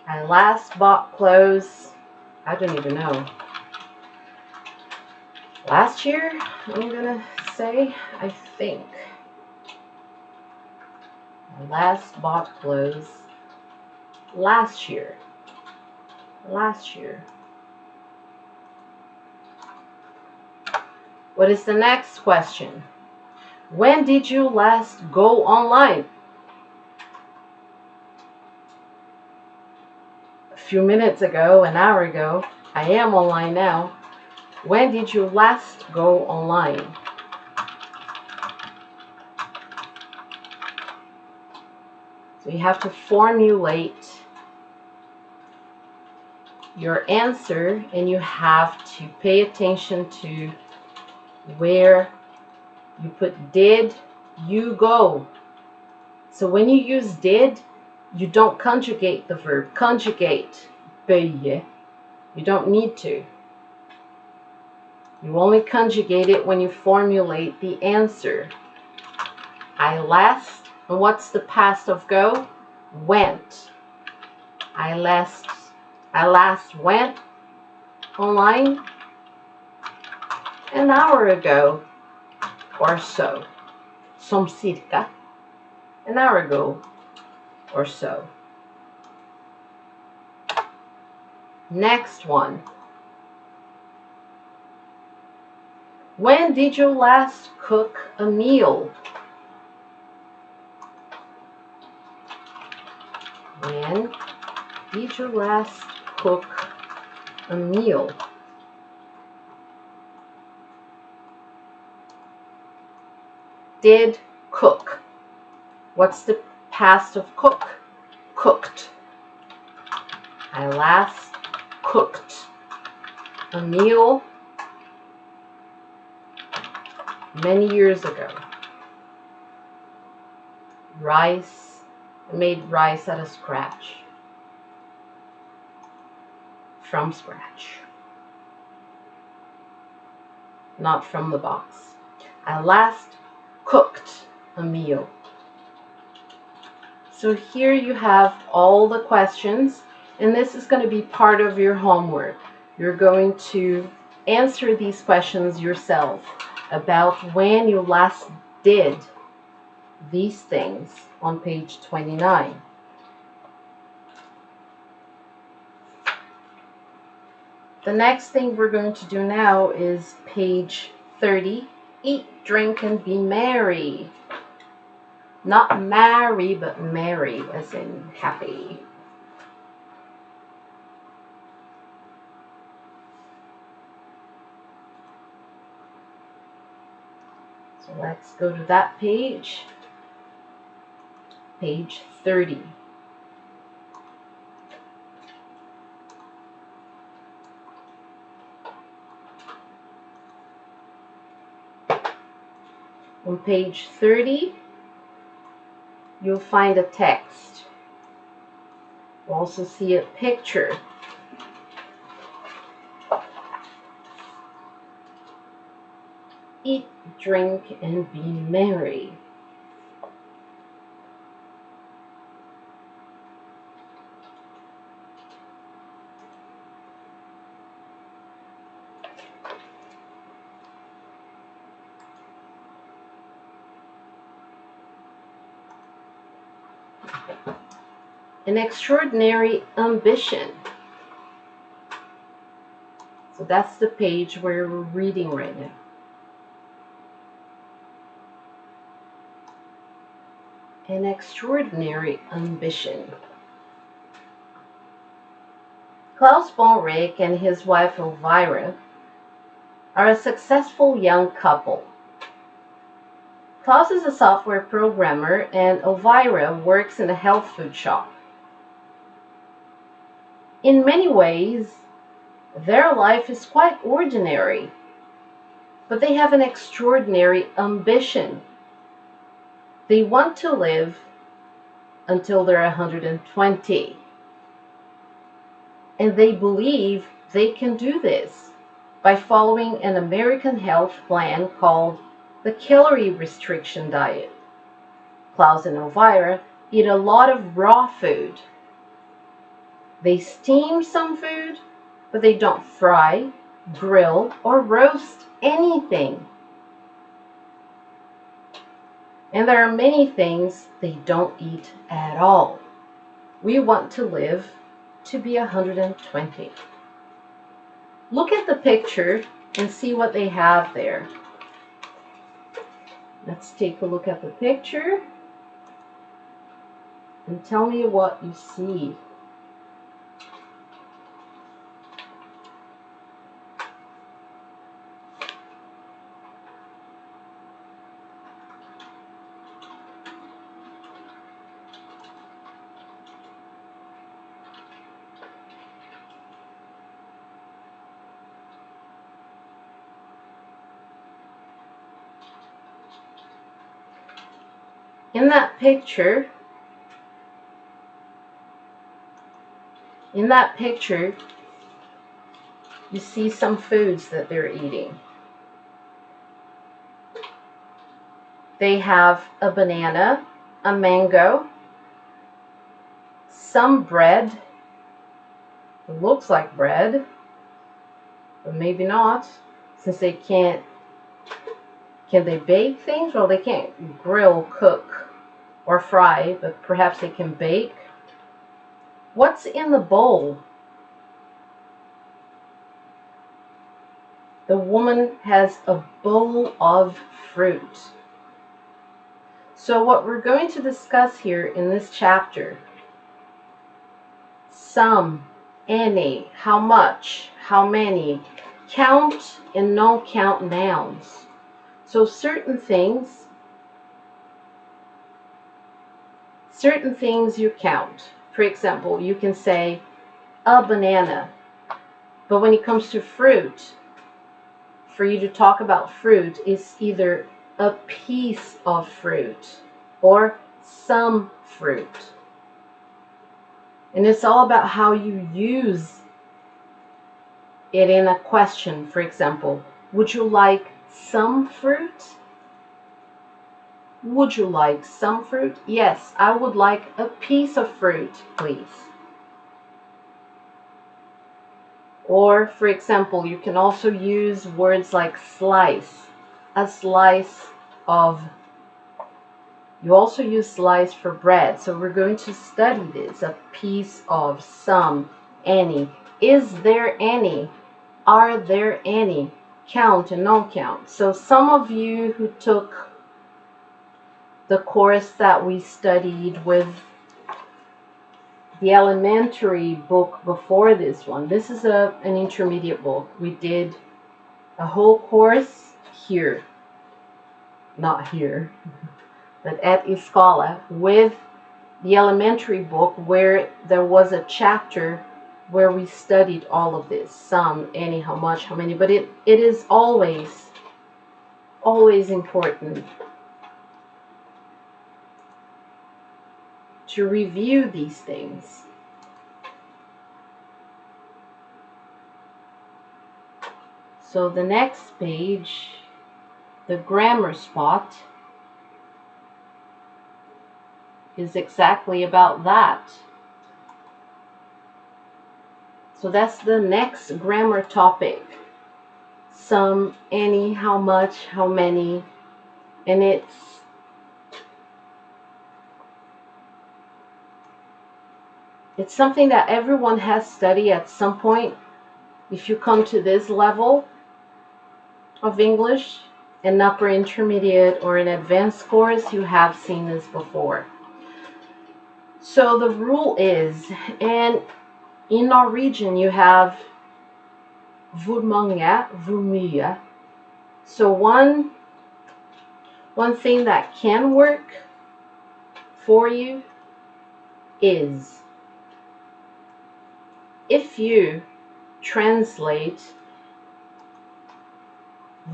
[SPEAKER 1] I last bought clothes, I don't even know. Last year, I'm gonna say, I think. I last bought clothes last year. Last year. What is the next question? When did you last go online? A few minutes ago, an hour ago. I am online now. When did you last go online? So you have to formulate your answer, and you have to pay attention to where you put did you go. So when you use did, you don't conjugate the verb. Conjugate, böje. You don't need to. You only conjugate it when you formulate the answer. I last, and what's the past of go? Went. I last I last went online an hour ago or so. Som cirka an hour ago or so. Next one. When did you last cook a meal? When did you last cook a meal? Did cook. What's the past of cook? Cooked. I last cooked a meal many years ago. Rice. I made rice out of scratch. From scratch. Not from the box. I last cooked a meal. So here you have all the questions, and this is going to be part of your homework. You're going to answer these questions yourself about when you last did these things on page 29. The next thing we're going to do now is page 30. Eat, drink, and be merry. Not marry, but merry, as in happy. So let's go to that page. Page 30. On page 30, you'll find a text. You'll also see a picture. Eat, drink, and be merry. An extraordinary ambition. So that's the page where we're reading right now. An extraordinary ambition. Klaus Bonrick and his wife Elvira are a successful young couple. Klaus is a software programmer and Elvira works in a health food shop. In many ways, their life is quite ordinary, but they have an extraordinary ambition. They want to live until they're 120. And they believe they can do this by following an American health plan called the calorie restriction diet. Klaus and Elvira eat a lot of raw food. They steam some food, but they don't fry, grill, or roast anything. And there are many things they don't eat at all. We want to live to be 120. Look at the picture and see what they have there. Let's take a look at the picture and tell me what you see. In that picture, you see some foods that they're eating. They have a banana, a mango, some bread, It looks like bread, but maybe not, since they can't. Can they bake things? Well, they can't grill, cook, or fry, but perhaps they can bake. What's in the bowl? The woman has a bowl of fruit. So what we're going to discuss here in this chapter, some, any, how much, how many, count and non-count nouns. So certain things you count. For example, you can say a banana. But when it comes to fruit, for you to talk about fruit, it's either a piece of fruit or some fruit. And it's all about how you use it in a question. For example, would you like some fruit? Would you like some fruit? Yes, I would like a piece of fruit, please. Or, for example, you can also use words like slice. A slice of. You also use slice for bread. So we're going to study this. A piece of, some, any. Is there any? Are there any? Count and non-count. So some of you who took the course that we studied with the elementary book before this one. This is an intermediate book. We did a whole course here, not here, but at Escola with the elementary book where there was a chapter where we studied all of this. Some, any, how much, how many, but it is always important to review these things. So the next page, the grammar spot, is exactly about that. So that's the next grammar topic. Some, any, how much, how many, and it's something that everyone has studied at some point. If you come to this level of English, an upper intermediate or an advanced course, you have seen this before. So the rule is, and in Norwegian you have hvor mange, hvor mye. So one thing that can work for you is if you translate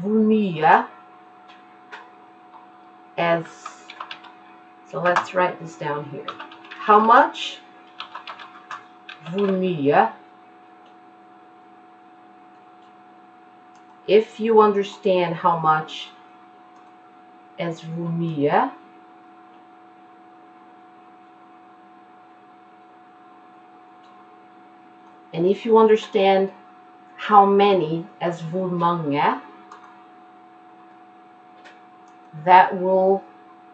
[SPEAKER 1] hvor mye as, so let's write this down here. How much? Hvor mye. If you understand how much as hvor mye, and if you understand how many as hvor mange, that will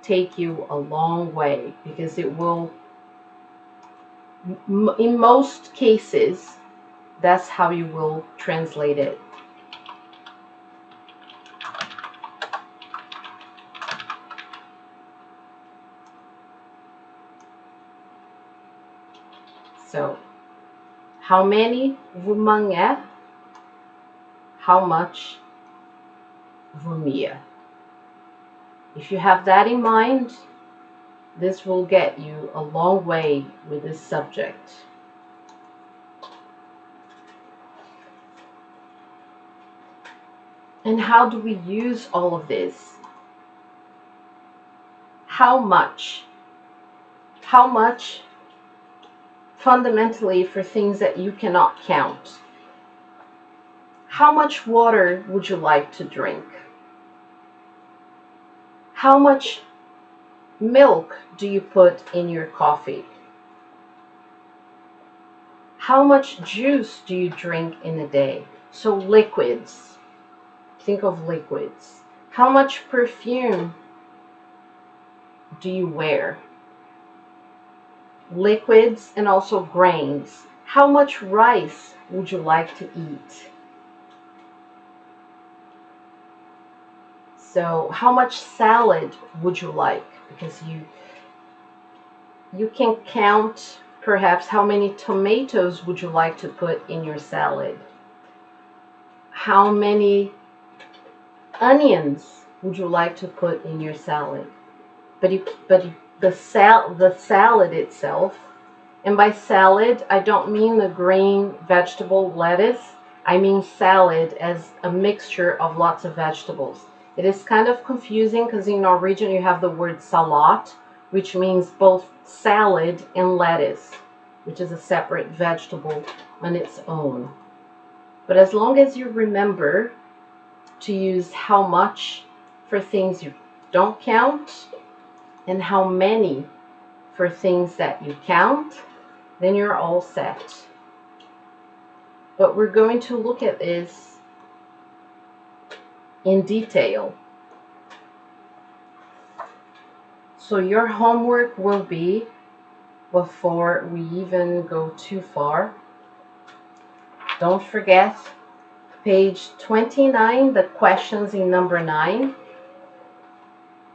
[SPEAKER 1] take you a long way, because it will, in most cases, that's how you will translate it. So, how many? Hvor mange. How much? Hvor mye. If you have that in mind, this will get you a long way with this subject. And how do we use all of this? How much? How much? Fundamentally for things that you cannot count. How much water would you like to drink? How much milk do you put in your coffee? How much juice do you drink in a day? So liquids. Think of liquids. How much perfume do you wear? Liquids and also grains. How much rice would you like to eat? So how much salad would you like? Because you can count perhaps how many tomatoes would you like to put in your salad? How many onions would you like to put in your salad? But the salad itself, and by salad I don't mean the green vegetable lettuce. I mean salad as a mixture of lots of vegetables. It is kind of confusing because in our region you have the word salad, which means both salad and lettuce, which is a separate vegetable on its own. But as long as you remember to use how much for things you don't count and how many for things that you count, then you're all set. But we're going to look at this in detail. So your homework will be, before we even go too far, don't forget page 29, the questions in number 9.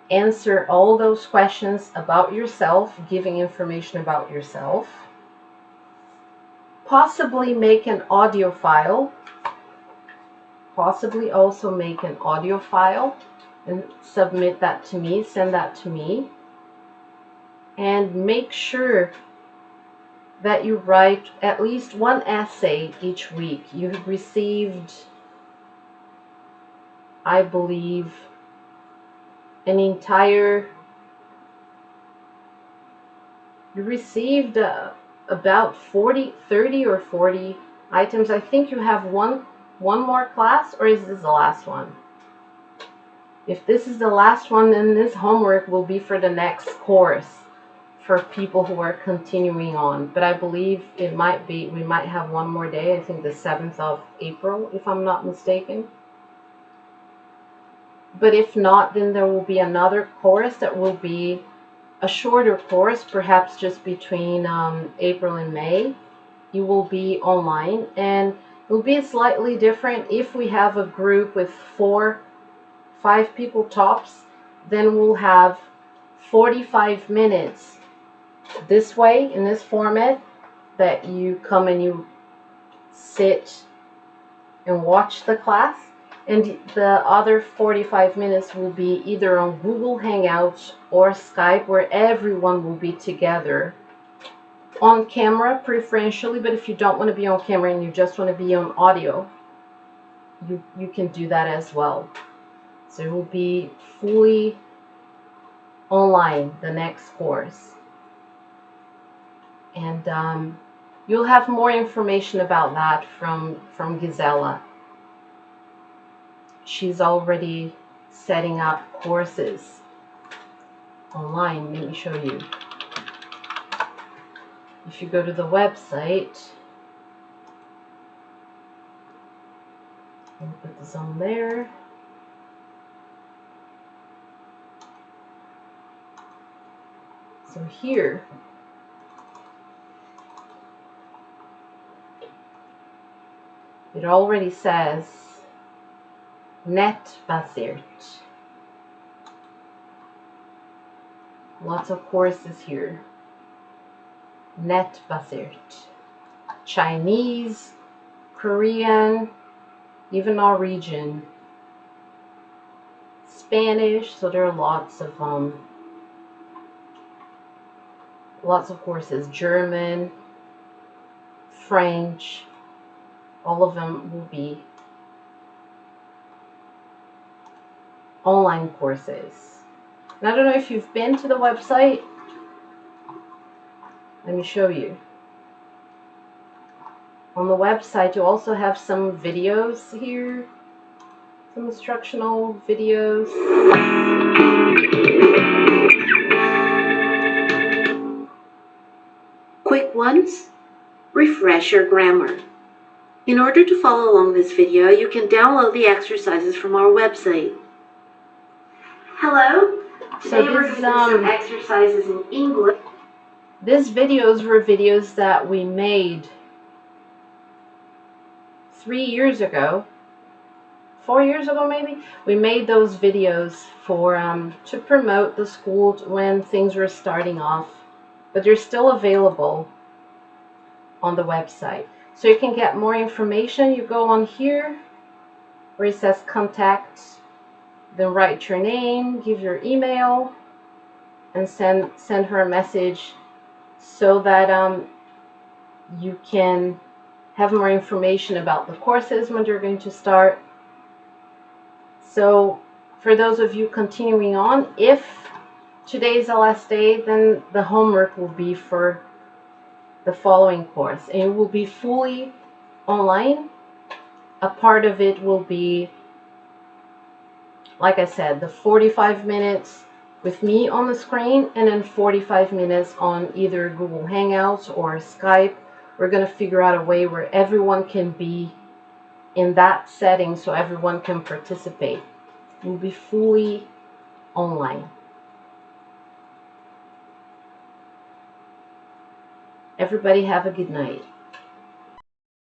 [SPEAKER 1] Answer all those questions about yourself, giving information about yourself. Possibly make an audio file. Possibly also make an audio file and submit that to me, send that to me. And make sure that you write at least one essay each week. You've received, I believe, an entire, you received about 30 or 40 items. I think you have one more class, or is this the last one? If this is the last one, then this homework will be for the next course for people who are continuing on. But I believe it might be, we might have one more day, I think the 7th of April, if I'm not mistaken. But if not, then there will be another course that will be a shorter course, perhaps just between April and May. It will be online, and it will be slightly different. If we have a group with 4-5 people tops, then we'll have 45 minutes this way, in this format, that you come and you sit and watch the class. And the other 45 minutes will be either on Google Hangouts or Skype, where everyone will be together on camera preferentially. But if you don't want to be on camera and you just want to be on audio, you can do that as well. So it will be fully online, the next course. And you'll have more information about that from Gisela. She's already setting up courses online. Let me show you. If you go to the website, I'll put this on there. So here, it already says netbaseert. Lots of courses here. Netbaseert. Chinese, Korean, even Norwegian, Spanish. So there are lots of courses. German, French. All of them will be online courses. And I don't know if you've been to the website. Let me show you. On the website, you also have some videos here, some instructional videos.
[SPEAKER 3] Quick ones. refresh your grammar. In order to follow along this video, you can download the exercises from our website. Hello?
[SPEAKER 1] So
[SPEAKER 3] Today we're going to do some exercises in English.
[SPEAKER 1] these videos were videos that we made 3 years ago, 4 years ago maybe. We made those videos for to promote the school when things were starting off, but they're still available on the website. So you can get more information. You go on here where it says contact, then write your name, give your email, and send her a message so that you can have more information about the courses when they're going to start. So for those of you continuing on, if today is the last day, then the homework will be for the following course, and it will be fully online. A part of it will be, like I said, the 45 minutes with me on the screen, and then 45 minutes on either Google Hangouts or Skype. We're going to figure out a way where everyone can be in that setting so everyone can participate. It will be fully online. Everybody have a good night.